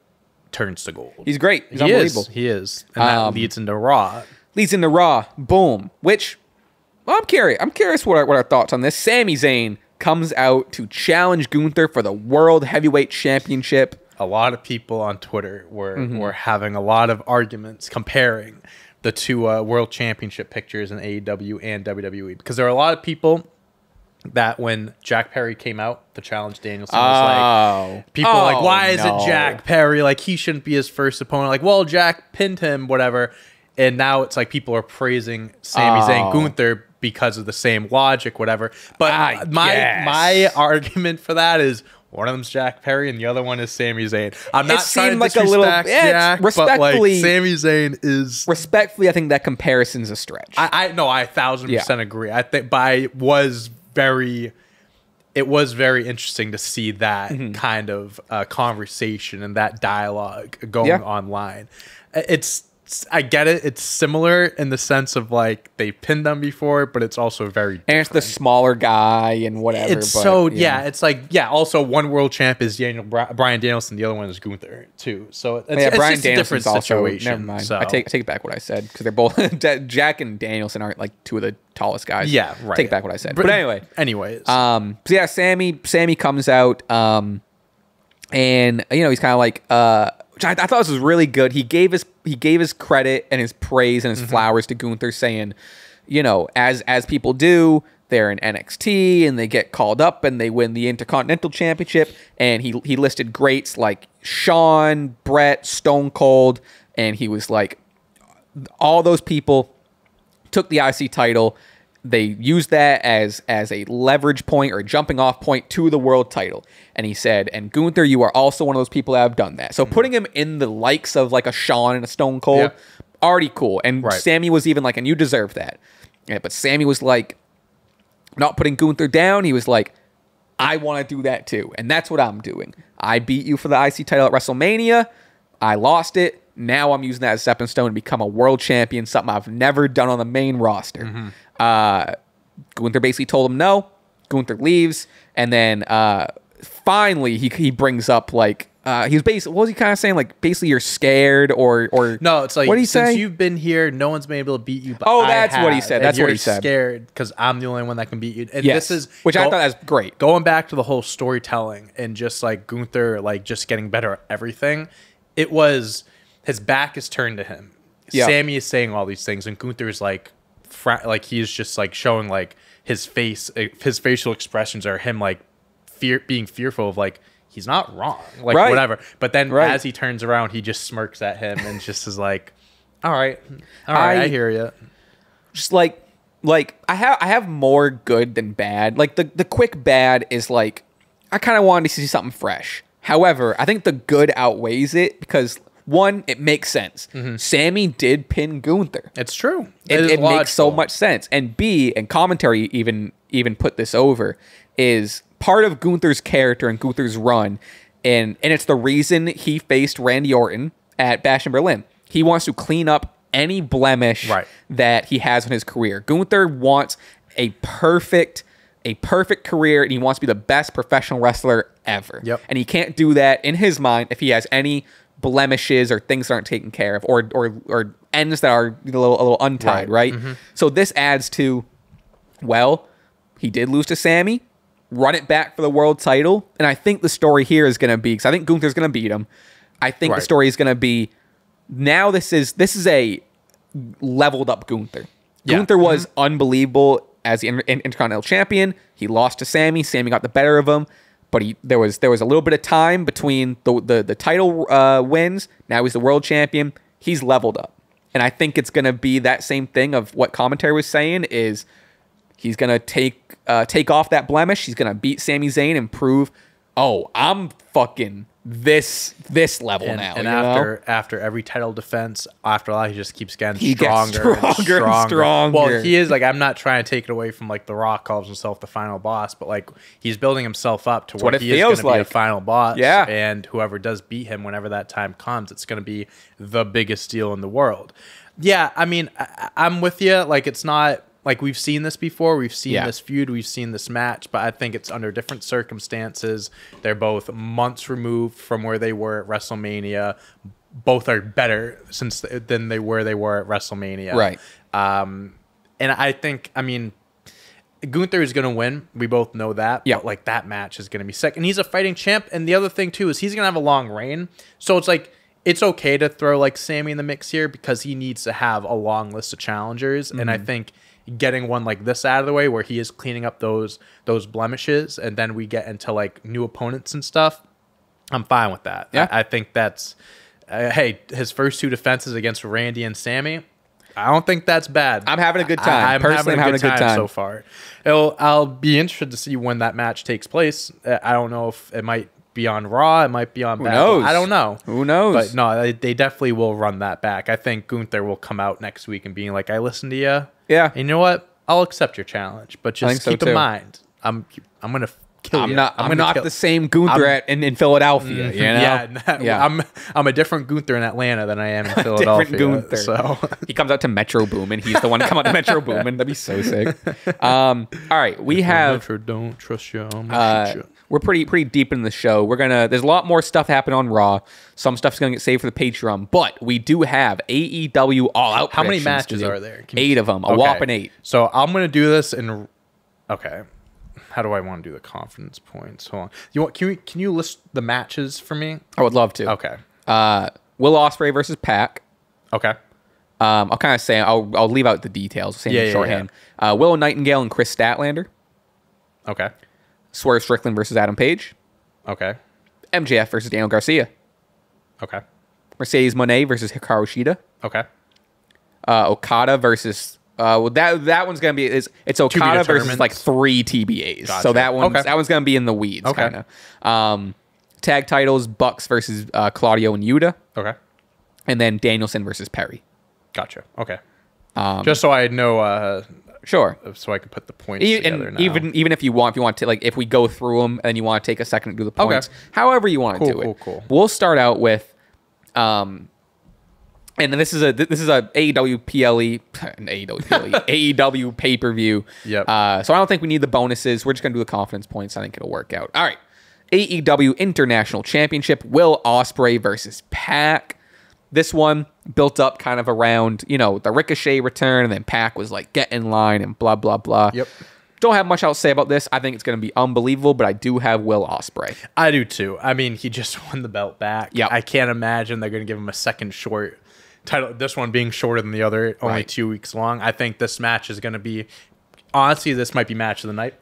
turns to gold. He's great. He's unbelievable. He is. And that leads into Raw. Boom. Which, well, I'm curious what our thoughts on this. Sami Zayn comes out to challenge Gunther for the World Heavyweight Championship. A lot of people on Twitter were having a lot of arguments comparing the two World Championship pictures in AEW and WWE, because there are a lot of people that when Jack Perry came out to challenge Danielson, was like, people were like, why is it Jack Perry? Like, he shouldn't be his first opponent. Like, well, Jack pinned him, whatever. And now it's like people are praising Sami Zayn Gunther because of the same logic, whatever. But my argument for that is one of them's Jack Perry and the other one is Sami Zayn. I'm not trying to disrespect Jack, respectfully, but like Sami Zayn is... Respectfully, I think that comparison's a stretch. I 1,000% agree. I think it was very interesting to see that kind of conversation and that dialogue going online. I get it. It's similar in the sense of like they pinned them before, but it's also very different. And it's the smaller guy and whatever. It's it's like, also one world champ is Bryan Danielson. The other one is Gunther too. So it's Brian just a different situation. Never mind. So. I take back what I said because they're both Jack and Danielson aren't like two of the tallest guys. Yeah, right. Take back what I said. But anyways. So yeah, Sami comes out, and he's kind of like, which I thought this was really good. He gave his credit and his praise and his flowers to Gunther, saying, as people do, they're in NXT and they get called up and they win the Intercontinental Championship. And he listed greats like Shawn, Brett, Stone Cold, and he was like, all those people took the IC title. They used that as a leverage point or a jumping off point to the world title. And he said, and Gunther, you are also one of those people that have done that. So putting him in the likes of like a Shawn and a Stone Cold, already cool. And Sami was even like, and you deserve that. Yeah, but Sami was like, not putting Gunther down. He was like, I want to do that too. And that's what I'm doing. I beat you for the IC title at WrestleMania. I lost it. Now I'm using that as a stepping stone to become a world champion, something I've never done on the main roster. Gunther basically told him no. Gunther leaves, and then finally he brings up like he's basically, what was he kind of saying, like basically you're scared or no, it's like, what did he since say? You've been here, no one's been able to beat you, but that's what he said. That's what he said. Scared because I'm the only one that can beat you. And yes, this is which I thought was great. Going back to the whole storytelling and just like Gunther like just getting better at everything, it was his back is turned to him. Yeah. Sami is saying all these things and Gunther is like he's just like showing like his facial expressions are him like being fearful of like he's not wrong, like whatever. But then as he turns around, he just smirks at him and just is like, all right, I hear you. Just like I have more good than bad. Like the quick bad is like I kind of wanted to see something fresh. However, I think the good outweighs it because one, it makes sense. Sami did pin Gunther. It's true. It makes so much sense. And B, and commentary even put this over, is part of Gunther's character and Gunther's run, and it's the reason he faced Randy Orton at Bash in Berlin. He wants to clean up any blemish that he has in his career. Gunther wants a perfect career, and he wants to be the best professional wrestler ever. Yep. And he can't do that in his mind if he has any blemishes or things that aren't taken care of or ends that are a little untied, right? So this adds to, well, he did lose to Sami, run it back for the world title, and I think the story here is going to be, because I think Gunther's going to beat him, I think the story is going to be, now this is a leveled up Gunther. Gunther was unbelievable as the Intercontinental Champion. He lost to Sami. Sami got the better of him. But there was a little bit of time between the title wins. Now he's the world champion. He's leveled up. And I think it's going to be that same thing of what commentary was saying is he's going to take off that blemish. He's going to beat Sami Zayn and prove, oh, I'm fucking this level now. And after every title defense, after that, he just keeps getting stronger and stronger. Well, he is like, I'm not trying to take it away from like The Rock calls himself the final boss, but like he's building himself up to where he is going to be a final boss. Yeah. And whoever does beat him whenever that time comes, it's going to be the biggest deal in the world. Yeah, I mean, I'm with you. Like, it's not like we've seen this before. We've seen this feud. We've seen this match, but I think it's under different circumstances. They're both months removed from where they were at WrestleMania. Both are better than they were at WrestleMania. Right. And I think, I mean, Gunther is going to win. We both know that. Yeah. But like that match is going to be sick. And he's a fighting champ. And the other thing too is he's going to have a long reign. So it's like, it's okay to throw like Sami in the mix here because he needs to have a long list of challengers. And I think getting one like this out of the way where he is cleaning up those blemishes and then we get into like new opponents and stuff, I'm fine with that. Yeah. I think that's hey, his first two defenses against Randy and Sami, I don't think that's bad. I'm having a good time. I'm having a good time so far. I'll be interested to see when that match takes place. I don't know if it might be on Raw, it might be on Backlash. Knows? I don't know. Who knows? But no, they definitely will run that back. I think Gunther will come out next week and being like, I listened to you. Yeah. And you know what? I'll accept your challenge, but just keep in mind, I'm gonna kill you. I'm not the same Gunther in Philadelphia. You know? Yeah. I'm a different Gunther in Atlanta than I am in Philadelphia. Different Gunther. So he comes out to Metro Boomin. He's the one to come out to Metro Boomin. That'd be so sick. All right, we have. Metro don't trust you. I'm gonna shoot you. We're pretty deep in the show. There's a lot more stuff happening on Raw. Some stuff's gonna get saved for the Patreon, but we do have AEW All Out. How many matches are there? 8 of them. A whopping 8. So I'm gonna do this in. Okay. How do I want to do the confidence points? Hold on. Can you list the matches for me? I would love to. Okay. Will Ospreay versus Pac. Okay. I'll kind of say I'll leave out the details. Say shorthand. Willow Nightingale and Chris Statlander. Okay. Swerve Strickland versus Adam Page. Okay. MJF versus Daniel Garcia. Okay. Mercedes Moné versus Hikaru Shida. Okay. Okada versus that one's gonna be it's Okada versus like 3 TBAs. Gotcha. So that one's gonna be in the weeds. Okay. Kinda. Tag titles: Bucks versus Claudio and Yuta. Okay. And then Danielson versus Perry. Gotcha. Okay. Just so I know. Sure. So I can put the points together now. Even if you want to, like, if we go through them and you want to take a second to do the points, however you want to do it. Cool. We'll start out with, and then this is a AEW AEW pay-per-view. Yep. So I don't think we need the bonuses. We're just gonna do the confidence points. I think it'll work out. All right. AEW International Championship, Will Ospreay versus Pac. This one built up kind of around, the Ricochet return, and then Pac was like, get in line and blah, blah, blah. Yep. Don't have much else to say about this. I think it's going to be unbelievable, but I do have Will Ospreay. I do too. I mean, he just won the belt back. Yep. I can't imagine they're going to give him a second short title. This one being shorter than the other, only 2 weeks long. I think this match is going to be, honestly, this might be match of the night.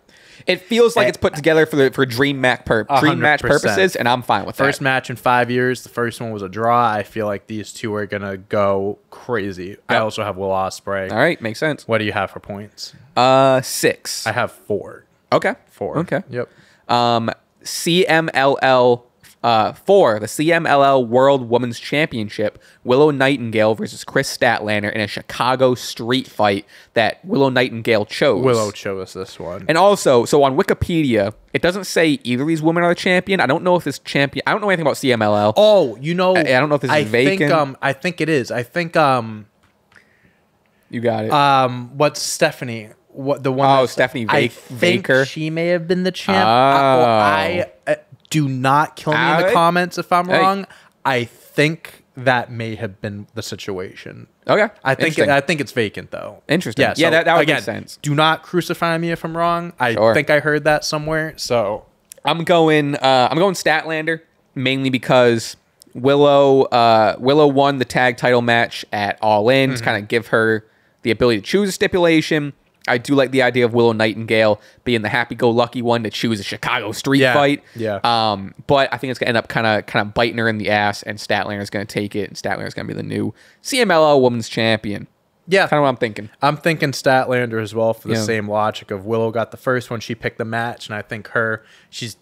It feels like it's put together for dream match purposes, and I'm fine with that. First match in 5 years. The first one was a draw. I feel like these two are going to go crazy. Yep. I also have Will Ospreay. All right, makes sense. What do you have for points? 6. I have 4. Okay. 4. Okay. Yep. CMLL 4, the CMLL World Women's Championship, Willow Nightingale versus Chris Statlander in a Chicago street fight that Willow Nightingale chose. Willow chose this one. And also, so on Wikipedia, it doesn't say either of these women are the champion. I don't know if this champion... I don't know anything about CMLL. Oh, I don't know if this is vacant. I think it is. I think... You got it. What's Stephanie? What the one? Oh, Stephanie Baker. She may have been the champ. Do not kill me in the comments if I'm wrong. I think that may have been the situation. Okay. I think it's vacant though. Interesting. Yeah, so that would make sense. Do not crucify me if I'm wrong. I think I heard that somewhere. So I'm going Statlander mainly because Willow won the tag title match at All In to kind of give her the ability to choose a stipulation. I do like the idea of Willow Nightingale being the happy-go-lucky one to choose a Chicago street fight. Yeah. But I think it's going to end up kind of biting her in the ass, and Statlander is going to take it, and Statlander is going to be the new CMLL Women's Champion. Yeah. Kind of what I'm thinking. I'm thinking Statlander as well for the same logic of Willow got the first one. She picked the match, and I think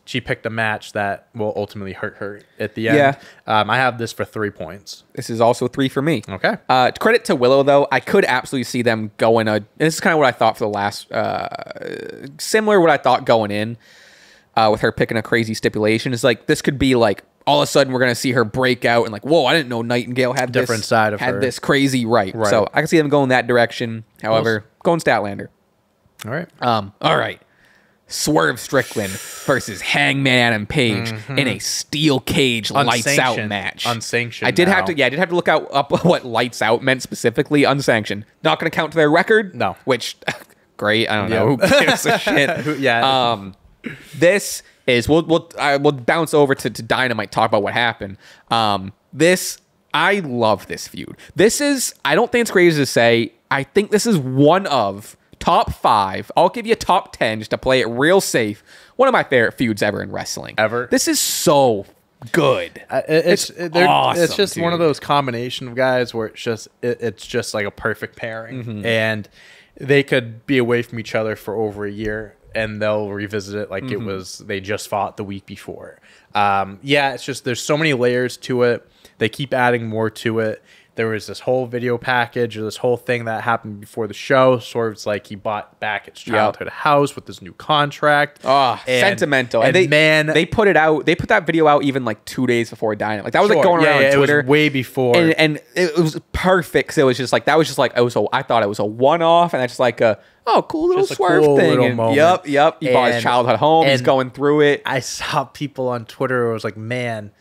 she picked a match that will ultimately hurt her at the end. Yeah. I have this for 3 points. This is also 3 for me. Okay. Credit to Willow, though. I could absolutely see them going and this is kind of what I thought for the last... similar to what I thought going in with her picking a crazy stipulation. Is like, this could be like, all of a sudden we're going to see her break out and like, whoa, I didn't know Nightingale had different side of her. This crazy right. So I can see them going that direction. However, going Statlander. All right. All right. Swerve Strickland versus Hangman Adam Page in a steel cage lights out match. Unsanctioned. I did have to look up what lights out meant specifically. Unsanctioned. Not going to count to their record. No. Which great. I don't know. Who gives a shit? Yeah. This is we'll bounce over to Dynamite, talk about what happened. I love this feud. This is, I don't think it's crazy to say, I think this is one of top 5. I'll give you top 10 just to play it real safe. One of my favorite feuds ever in wrestling. Ever. This is so good. It's awesome, it's just dude. One of those combination of guys where it's just like a perfect pairing, and they could be away from each other for over a year, and they'll revisit it like it was they just fought the week before. It's just there's so many layers to it. They keep adding more to it. There was this whole video package or this whole thing that happened before the show. Swerve's like he bought back its childhood house with this new contract. Oh, sentimental. And they put it out. They put that video out even like 2 days before Dynamite. Like that was like going around on Twitter. It was way before. And it was perfect. Cause it was just like I thought it was a one-off, and that's just like cool little Swerve thing. And yep. He bought his childhood home. He's going through it. I saw people on Twitter who was like, man,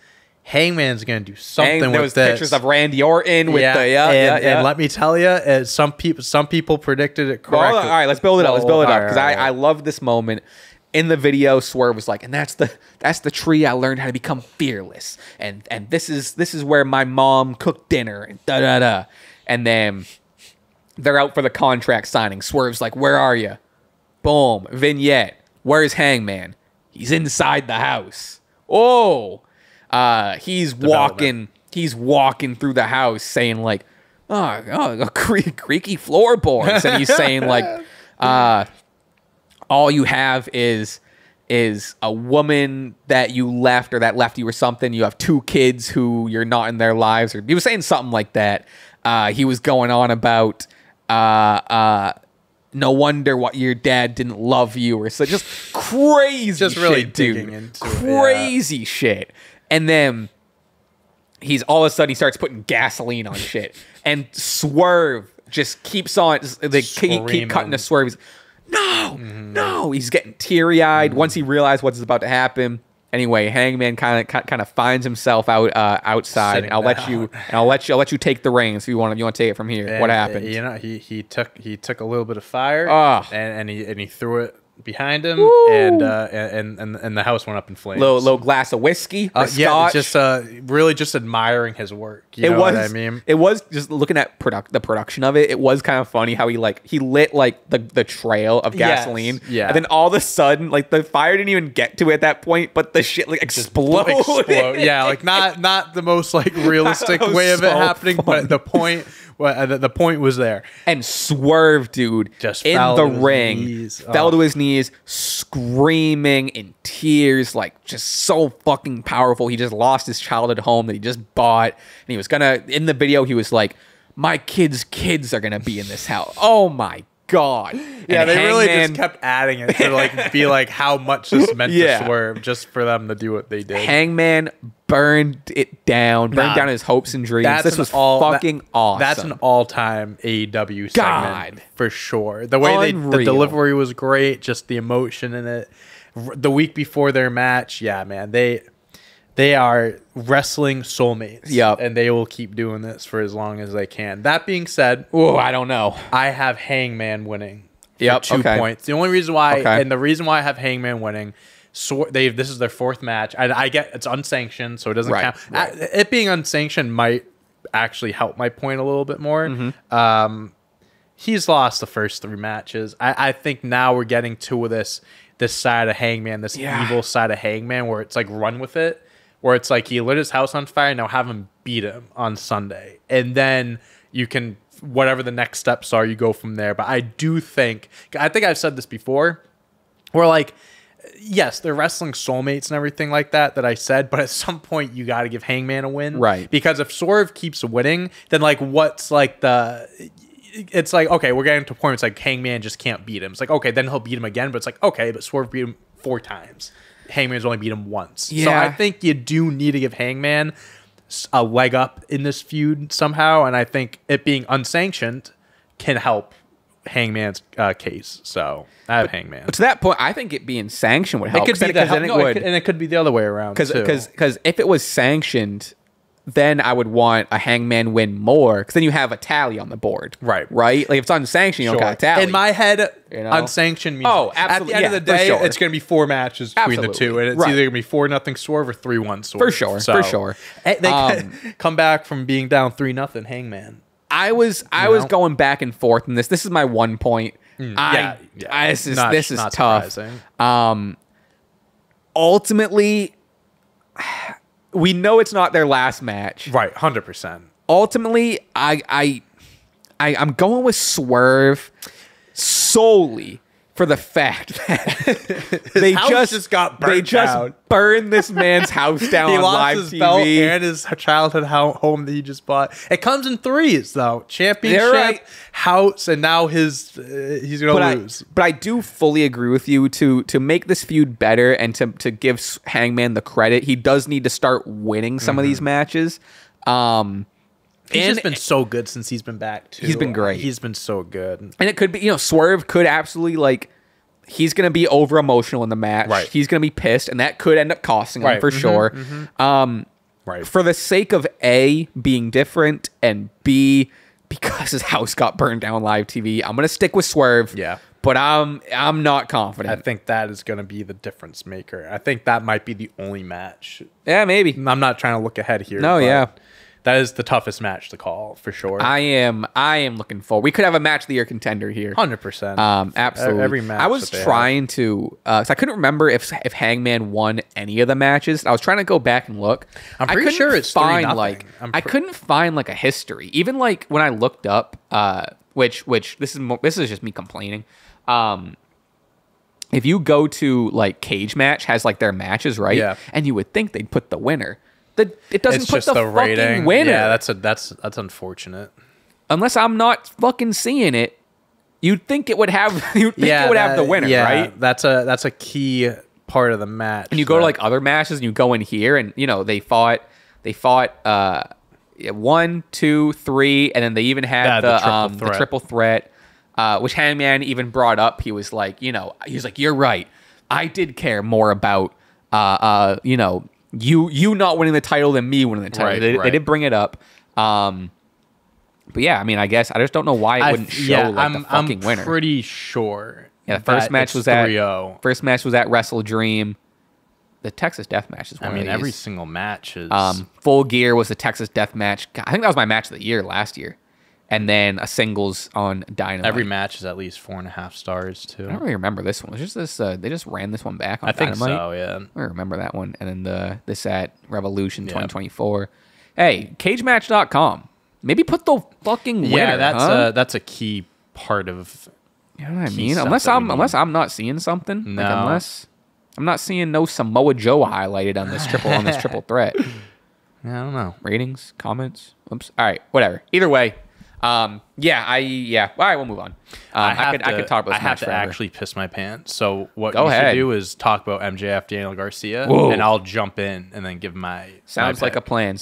Hangman's gonna do something with this. There was pictures of Randy Orton with and let me tell you, some people predicted it correctly. Well, all right, let's build it up. Because I love this moment. In the video, Swerve was like, and that's the tree I learned how to become fearless. And this is where my mom cooked dinner and da-da-da. And then they're out for the contract signing. Swerve's like, where are you? Boom. Vignette. Where's Hangman? He's inside the house. Oh. He's walking through the house saying like, creaky floorboards. And he's saying like, all you have is a woman that you left or that left you or something. You have 2 kids who you're not in their lives. Or he was saying something like that. He was going on about, no wonder what your dad didn't love you, or so just crazy just really shit, dude. Into crazy shit. And then he's all of a sudden he starts putting gasoline on shit, and Swerve just keeps on. They keep cutting to Swerve. He's no. He's getting teary eyed once he realized what's about to happen. Anyway, Hangman kind of finds himself outside, Sitting and I'll let you take the reins if you want to take it from here. And, what happened? He took a little bit of fire, and he threw it behind him, and the house went up in flames. Little glass of whiskey, scotch. Just really just admiring his work. You know what I mean? It was just looking at the production of it. It was kind of funny how he lit like the trail of gasoline, and then all of a sudden, like the fire didn't even get to it at that point, but the shit like exploded. Yeah, like not the most like realistic way of it happening, but the point. Well, the point was there. And Swerve, dude, just in the ring, fell to his knees, screaming in tears, like just so fucking powerful. He just lost his childhood home that he just bought. And he was in the video, he was like, my kids' are gonna be in this house. Oh my God. Yeah, and they really just kept adding it to like be like how much this meant to Swerve just for them to do what they did. Hangman burned down his hopes and dreams. This was fucking awesome. That's an all-time AEW segment for sure. The way the delivery was great, just the emotion in it. The week before their match, yeah, man, they are wrestling soulmates. Yep. And they will keep doing this for as long as they can. That being said, I don't know. I have Hangman winning. Yep. 2 points. The only reason why, and the reason why I have Hangman winning, this is their 4th match. I get it's unsanctioned, so it doesn't count. Right. It being unsanctioned might actually help my point a little bit more. Mm-hmm. He's lost the first 3 matches. I think now we're getting to this side of Hangman, this evil side of Hangman, where it's like run with it. Where it's like he lit his house on fire, now have him beat him on Sunday. And then you can, whatever the next steps are, you go from there. But I think I've said this before, where like, yes, they're wrestling soulmates and everything like that I said, but at some point you got to give Hangman a win. Right. Because if Swerve keeps winning, then like what's like it's like, okay, we're getting to a point where it's like Hangman just can't beat him. It's like, okay, then he'll beat him again, but it's like, okay, but Swerve beat him 4 times. Hangman's only beat him once. Yeah. So I think you do need to give Hangman a leg up in this feud somehow, and I think it being unsanctioned can help Hangman's case. So I have Hangman. But to that point, I think it being sanctioned would help. It could be and it could be the other way around. Because if it was sanctioned, then I would want a Hangman win more, because then you have a tally on the board. Right? Like if it's unsanctioned, you don't got a tally. In my head, unsanctioned means absolutely. At the end of the day, it's going to be 4 matches between the two, and it's either going to be 4-0 Swerve or 3-1 Swerve. For sure. They come back from being down 3-0 Hangman. I was going back and forth in this. This is my 1 point. This is tough. Ultimately, we know it's not their last match. Right, 100%. Ultimately, I'm going with Swerve solely for the fact that they just got burnt down. Burned this man's house down on live TV. He lost his belt and his childhood home that he just bought. It comes in 3s though. Championship, house, and now he's gonna lose. But I do fully agree with you to make this feud better and to give Hangman the credit. He does need to start winning some of these matches. He's just been so good since he's been back too. He's been great. He's been so good. And it could be, Swerve could absolutely he's going to be over emotional in the match. Right. He's going to be pissed, and that could end up costing him for sure. Mm-hmm. For the sake of A, being different, and B, because his house got burned down live TV, I'm going to stick with Swerve. Yeah. But I'm not confident. I think that is going to be the difference maker. I think that might be the only match. Yeah, maybe. I'm not trying to look ahead here. No, yeah. That is the toughest match to call for sure. I am looking forward. We could have a match of the year contender here. 100%. Absolutely. Every match. I was trying to, so I couldn't remember if Hangman won any of the matches. I was trying to go back and look. I'm pretty sure it's 3-0. I couldn't find a history. Even when I looked up, which this is just me complaining. If you go to Cage Match has their matches, right? Yeah. And you would think they'd put the winner. It doesn't put the fucking winner. Yeah, that's unfortunate. Unless I'm not fucking seeing it, you'd think it would have. You'd think it would have the winner, right? That's a key part of the match. And you go to other matches, and you go in here, and they fought 1, 2, 3, and then they even had the triple threat, which Hangman even brought up. He was like, you're right. I did care more about you know, you not winning the title than me winning the title. They did bring it up. But yeah, I mean, I guess I just don't know why it wouldn't show the fucking winner. I'm pretty sure. Yeah, the first match was at 3-0. Wrestle Dream. The Texas Death Match is one of these. every single match is... Full Gear was the Texas Death Match. I think that was my match of the year last year. And then a singles on Dynamite. Every match is at least 4.5 stars, too. I don't really remember this one. Was just this? They just ran this one back on Dynamite. I think so, yeah. I remember that one. And then this at Revolution 2024. Hey, CageMatch.com. Maybe put the fucking winner. Yeah, that's a key part of... You know what I mean? Unless I'm not seeing something. No. Like, unless I'm not seeing no Samoa Joe highlighted on this triple threat. Yeah, I don't know. Ratings, comments. Oops. All right, whatever. Either way, All right, we'll move on. I could talk about this match I have to forever. actually piss my pants. So what you should do is talk about MJF, Daniel Garcia, Whoa. and I'll jump in and then give my Sounds like a plan.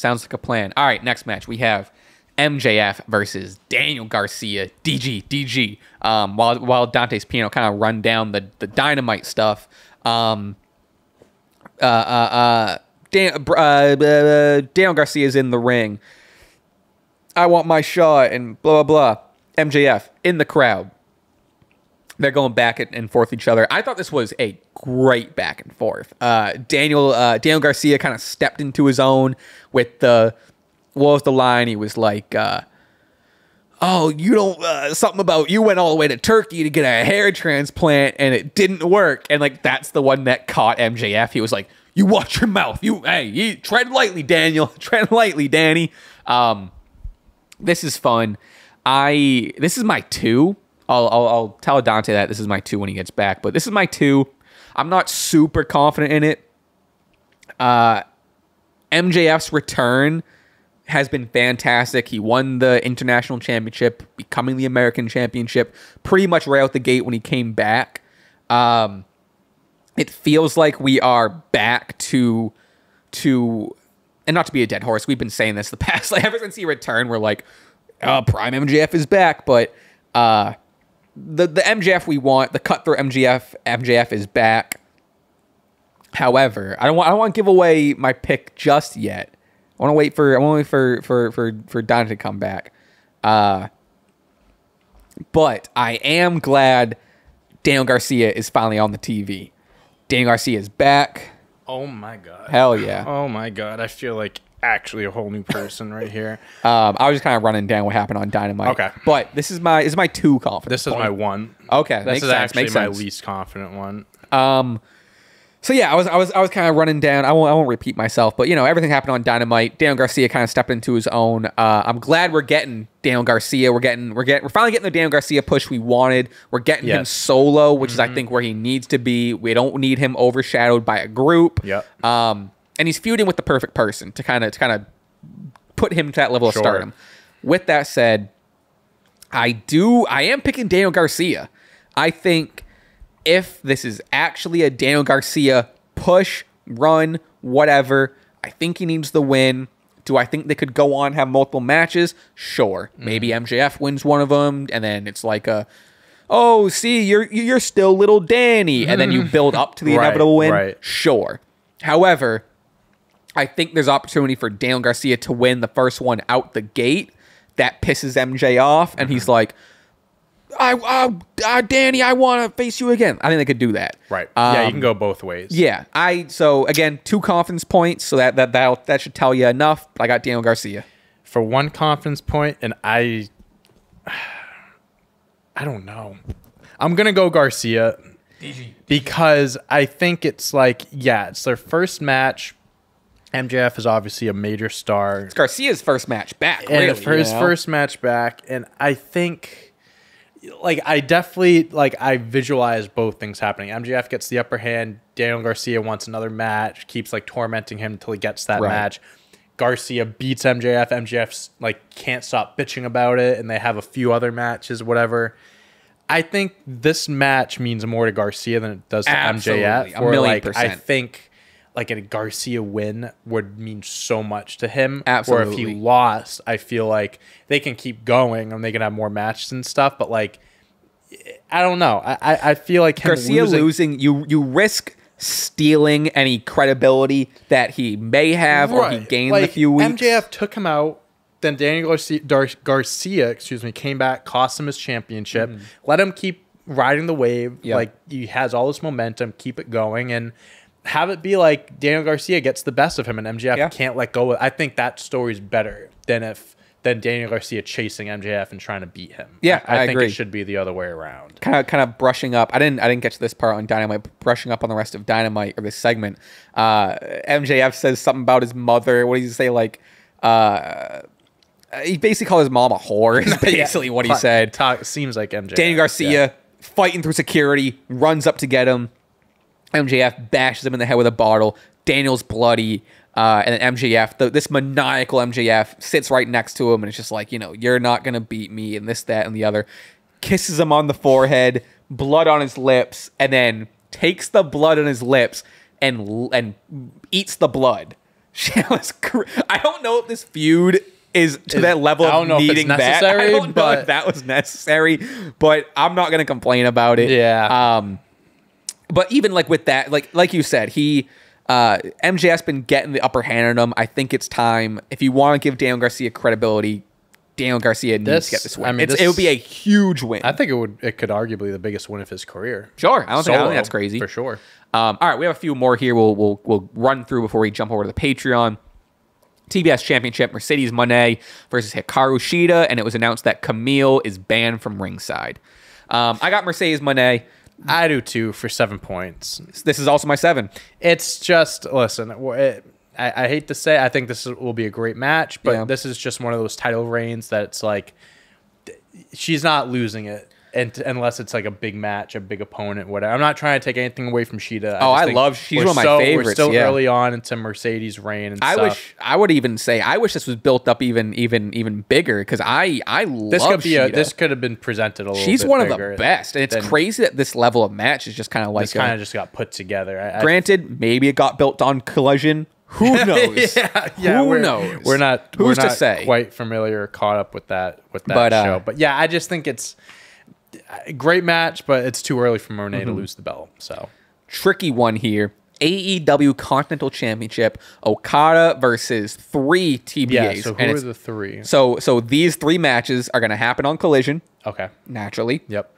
All right, next match we have MJF versus Daniel Garcia, DG. While Dante's piano kind of run down the Dynamite stuff. Daniel Garcia is in the ring. I want my shot and blah, blah, blah. MJF in the crowd. They're going back and forth each other. I thought this was a great back and forth. Daniel Garcia kind of stepped into his own with what was the line? He was like, oh, you don't, something about you went all the way to Turkey to get a hair transplant and it didn't work. And like, that's the one that caught MJF. He was like, you watch your mouth. You tread lightly, Daniel. Tread lightly, Danny. This is fun. This is my 2. I'll tell Dante that this is my 2 when he gets back, but this is my 2. I'm not super confident in it. MJF's return has been fantastic. He won the international championship, becoming the American championship pretty much right out the gate when he came back. It feels like we are back to and not to be a dead horse, we've been saying this the past, like ever since he returned, we're like, Prime MJF is back, but the MJF we want, the cutthroat MJF is back. However, I don't want to give away my pick just yet. I want to wait for Dante to come back. But I am glad Daniel Garcia is finally on the TV. Daniel Garcia is back. Oh my God. Hell yeah. Oh my God. I feel like actually a whole new person right here. I was just kind of running down what happened on Dynamite. Okay. But this is my 2 confidence. This is my 1. Okay. This is actually my least confident one. So yeah, I was kind of running down. I won't repeat myself, but you know, everything happened on Dynamite. Daniel Garcia kind of stepped into his own. I'm glad we're getting Daniel Garcia. We're finally getting the Daniel Garcia push we wanted. We're getting him solo, which is I think where he needs to be. We don't need him overshadowed by a group. Yep. And he's feuding with the perfect person to kind of put him to that level of stardom. With that said, I am picking Daniel Garcia. I think if this is actually a Daniel Garcia push, run, whatever, I think he needs the win. Do I think they could go on and have multiple matches? Sure. Maybe MJF wins one of them, and then it's like oh, see, you're still little Danny, and then you build up to the inevitable win. Right. Sure. However, I think there's opportunity for Daniel Garcia to win the first one out the gate. That pisses MJ off, and he's like, Danny, I want to face you again. I think they could do that. Right. Yeah, you can go both ways. Yeah. So again, 2 confidence points, so that should tell you enough. But I got Daniel Garcia for 1 confidence point, and I don't know. I'm gonna go Garcia because I think it's like, it's their first match. MJF is obviously a major star. It's Garcia's first match back, and really, his first match back, and I think. I visualize both things happening. MJF gets the upper hand. Daniel Garcia wants another match, keeps tormenting him until he gets that match. Garcia beats MJF. MJF's can't stop bitching about it, and they have a few other matches, whatever. I think this match means more to Garcia than it does to MJF. Or 1,000,000%. I think a Garcia win would mean so much to him. Absolutely. Or if he lost, I feel like they can keep going and they can have more matches and stuff. But I don't know. I feel like him Garcia losing, you risk stealing any credibility that he may have or he gained in a few weeks. MJF took him out. Then Daniel Garcia, came back, cost him his championship. Let him keep riding the wave. Yep. Like, he has all this momentum. Keep it going. And have it be like Daniel Garcia gets the best of him and MJF can't let go. I think that story's better than Daniel Garcia chasing MJF and trying to beat him. Yeah, I think agree. it should be the other way around. Kind of brushing up. I didn't get to this part on Dynamite. Brushing up on the rest of Dynamite or this segment. MJF says something about his mother. What does he say? Like, he basically called his mom a whore. Is basically what he said. Seems like MJF. Daniel Garcia fighting through security, runs up to get him. MJF bashes him in the head with a bottle. Daniel's bloody. And then MJF, this maniacal MJF, sits right next to him and it's just like, you're not going to beat me and this, that, and the other. Kisses him on the forehead, blood on his lips, and then takes the blood on his lips and eats the blood. I don't know if this feud is to that level of needing that. I don't know if that was necessary, but I'm not going to complain about it. Yeah. But even like with that, like you said, MJF's been getting the upper hand on him. I think it's time. If you want to give Daniel Garcia credibility, Daniel Garcia needs to get this win. I mean, it would be a huge win. I think it could arguably be the biggest win of his career. Sure. I don't think that's crazy. For sure. All right, we have a few more here we'll run through before we jump over to the Patreon. TBS Championship, Mercedes Moné versus Hikaru Shida, and it was announced that Camille is banned from ringside. I got Mercedes Moné. I do too for 7 points. This is also my 7. It's just, listen, I hate to say, I think this will be a great match, but this is just one of those title reigns that it's like, she's not losing it unless it's like a big match, a big opponent, whatever. I'm not trying to take anything away from Shida. She's one of my favorites. We're still early on into Mercedes' reign and stuff. I would even say, I wish this was built up even bigger because I love Shida. This could have been presented a little bit She's one of the best. And it's crazy that this level of match is just kind of like... This kind of just got put together. Granted, maybe it got built on Collision. Who knows? Who knows? We're not to say? Quite familiar or caught up with that show. But yeah, I just think it's a great match, but it's too early for Moné to lose the belt. So tricky one here. AEW Continental Championship, Okada versus 3 TBAs. Yeah, so who are the 3? So these 3 matches are going to happen on Collision. Okay. Naturally. Yep.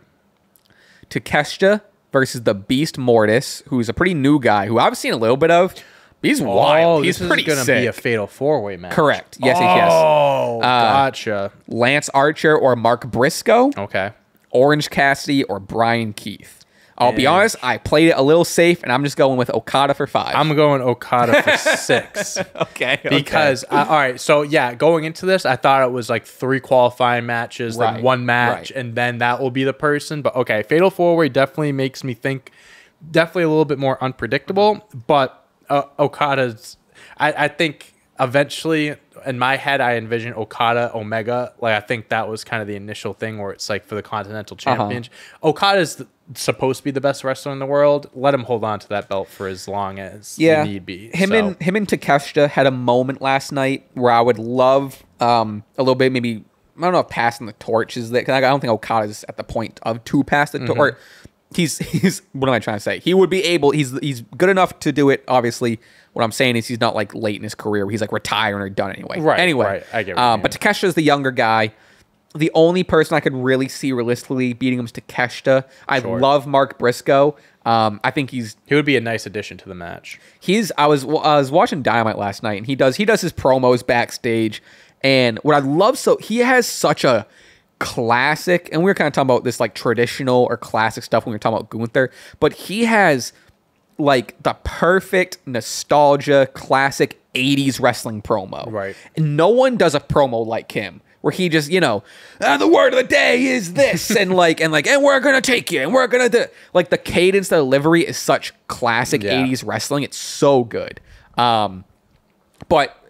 Takeshita versus the Beast Mortis, who's a pretty new guy who I've seen a little bit of. He's wild. He's pretty sick. This is going to be a fatal 4-way match. Correct. Yes. Oh, gotcha. Lance Archer or Mark Briscoe. Okay. Orange Cassidy or Brian Keith. I'll be honest, I played it a little safe, and I'm just going with Okada for 5. I'm going Okada for 6. Okay. Because, all right, so yeah, going into this, I thought it was like 3 qualifying matches, then 1 match, and then that will be the person. But okay, Fatal 4-Way definitely makes me think, definitely a little bit more unpredictable, but Okada's, I think eventually, in my head, I envision Okada, Omega. Like, I think that was kind of the initial thing where it's like for the Continental Championship. Okada's supposed to be the best wrestler in the world. Let him hold on to that belt for as long as need be. Him and Takeshita had a moment last night where I would love a little bit, maybe, I don't know if passing the torch is that, 'cause I don't think Okada's at the point to pass the torch. He's what am I trying to say? He would be able, he's good enough to do it, obviously. What I'm saying is he's not like late in his career where he's like retiring or done anyway. Right. Anyway, I get what you mean. But Takeshita's the younger guy. The only person I could really see realistically beating him is Takeshita. I love Mark Briscoe. I think he would be a nice addition to the match. I was watching Dynamite last night, and he does his promos backstage. And what I love, so he has such a classic, and we were kind of talking about this like traditional or classic stuff when we were talking about Gunther, but he has like the perfect nostalgia classic 80s wrestling promo. Right. And no one does a promo like him, where he just, the word of the day is this, and we're gonna take you, and we're gonna do, like, the cadence, the delivery is such classic 80s wrestling. It's so good. But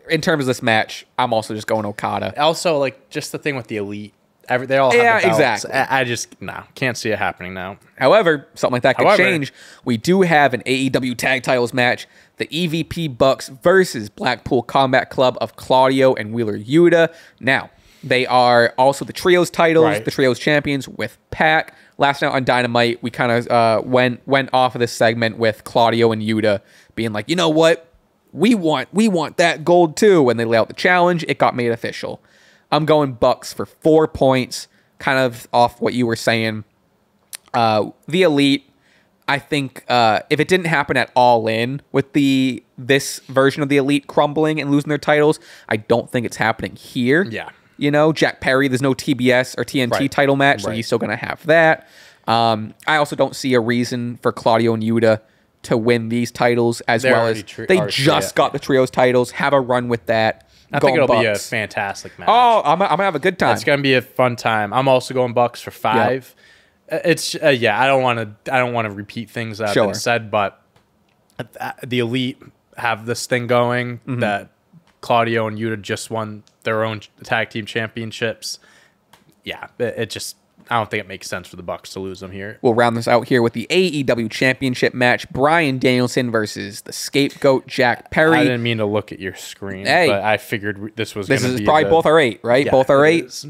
in terms of this match, I'm also just going Okada. Also, like, just the thing with the Elite. They all have the belts. Exactly. I just can't see it happening now. However, something like that could change. We do have an AEW Tag Titles match. The EVP Bucks versus Blackpool Combat Club of Claudio and Wheeler Yuta. Now, they are also the Trios titles, the Trios champions with Pac. last night on Dynamite, we kind of went off of this segment with Claudio and Yuta being like, you know what? We want that gold too. When they lay out the challenge, it got made official. I'm going Bucks for 4 points, kind of off what you were saying. The Elite, I think if it didn't happen at All In with this version of the Elite crumbling and losing their titles, I don't think it's happening here. Yeah. You know, Jack Perry, there's no TBS or TNT title match, so he's still going to have that. I also don't see a reason for Claudio and Yuta to win these titles they just got the trios titles. Have a run with that. I think it'll be a fantastic match. Oh, I'm going to have a good time. It's going to be a fun time. I'm also going Bucks for 5. Yep. It's I don't want to repeat things that have been said, but the Elite have this thing going that Claudio and Yuta just won their own tag team championships. Yeah, I don't think it makes sense for the Bucks to lose them here. We'll round this out here with the AEW Championship match. Bryan Danielson versus the Scapegoat Jack Perry. I didn't mean to look at your screen, but I figured this was going to be... This is probably both are 8, right? Yeah, both are 8.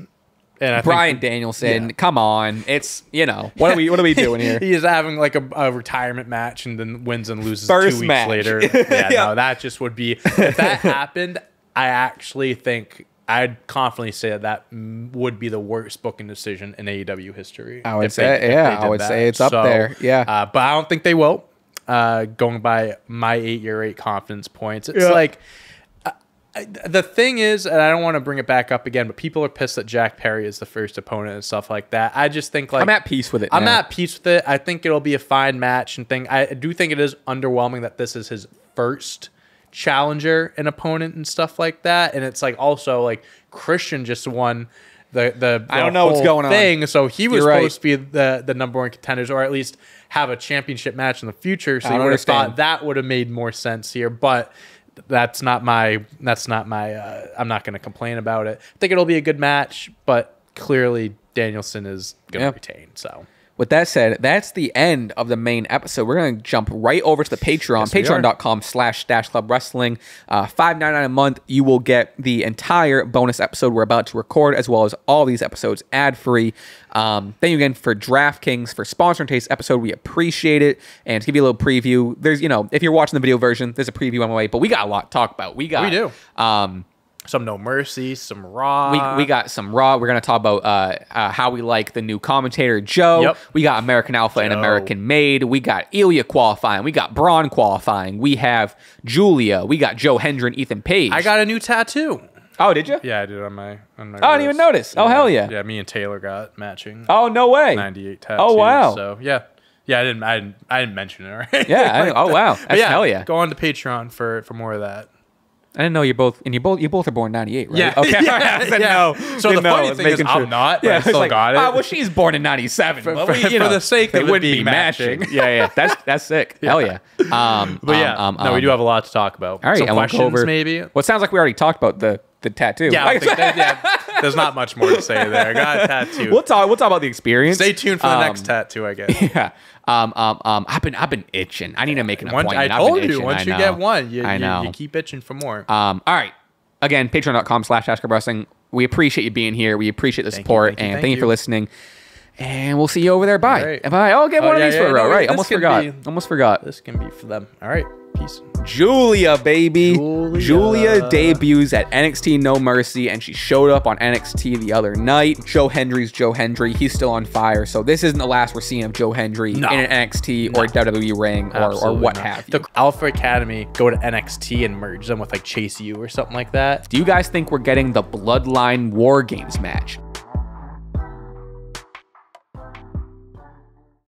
And Bryan Danielson, come on. It's, what are we doing here? He's having like a retirement match and then wins and loses First 2 match. weeks later. No, that just would be... If that happened, I actually think... I'd confidently say that would be the worst booking decision in AEW history. I would say it's up there. Yeah. But I don't think they will. Going by my 8 confidence points. It's like... the thing is, and I don't want to bring it back up again, but people are pissed that Jack Perry is the first opponent and stuff like that. I just think I'm at peace with it. I'm at peace with it. I think it'll be a fine match and thing. I do think it is underwhelming that this is his first challenger and opponent and stuff like that. And it's like also like Christian just won the I don't know what's going on. So he was supposed to be the number 1 contenders, or at least have a championship match in the future. So you would have thought that would have made more sense here, but that's not my I'm not going to complain about it. I think it'll be a good match, but clearly Danielson is going to retain. So with that said, that's the end of the main episode. We're going to jump right over to the Patreon, patreon.com/Stache Club Wrestling. $5.99 a month. You will get the entire bonus episode we're about to record, as well as all these episodes ad-free. Thank you again for DraftKings for sponsoring today's episode. We appreciate it. And to give you a little preview, there's, if you're watching the video version, there's a preview on the way, but we got a lot to talk about. We do. Some No Mercy, some Raw. We got some Raw. We're going to talk about how we like the new commentator, Joe. Yep. We got American Alpha and American Made. We got Ilya qualifying. We got Braun qualifying. We have Julia. We got Joe Hendry and Ethan Page. I got a new tattoo. Oh, did you? Yeah, I did on my I didn't even notice. Oh, hell yeah. Yeah, me and Taylor got matching. Oh, no way. 98 tattoos. Oh, wow. So, yeah. Yeah, I didn't mention it, right? Yeah. Oh, wow. That's hell yeah. Go on to Patreon for more of that. I didn't know you both are born 98, right? Yeah. Okay. Yeah. No. So the funny thing is I'm not, but I still got it. Well, she's born in 97. For the sake of it being matching. Yeah. That's sick. Hell yeah. But we do have a lot to talk about. All right. Some questions, over, maybe. Well, it sounds like we already talked about the tattoo. Yeah, I think there's not much more to say there. I got a tattoo. We'll talk about the experience. Stay tuned for the next tattoo, I guess. Yeah. I've been itching. I need to make an appointment. I told you, once you get one, you keep itching for more. All right. Again, patreon.com/Stache Club Wrestling. We appreciate you being here. We appreciate the support. Thank you for listening. And we'll see you over there. Bye. Right. Bye. I'll get one of these for a row. Right. Almost forgot. This can be for them. All right. Peace. Julia, baby. Julia debuts at NXT No Mercy, and she showed up on NXT the other night. Joe Hendry's Joe Hendry. He's still on fire. So this isn't the last we're seeing of Joe Hendry in an NXT or WWE ring or what have you. The Alpha Academy go to NXT and merge them with like Chase U or something like that. Do you guys think we're getting the Bloodline War Games match?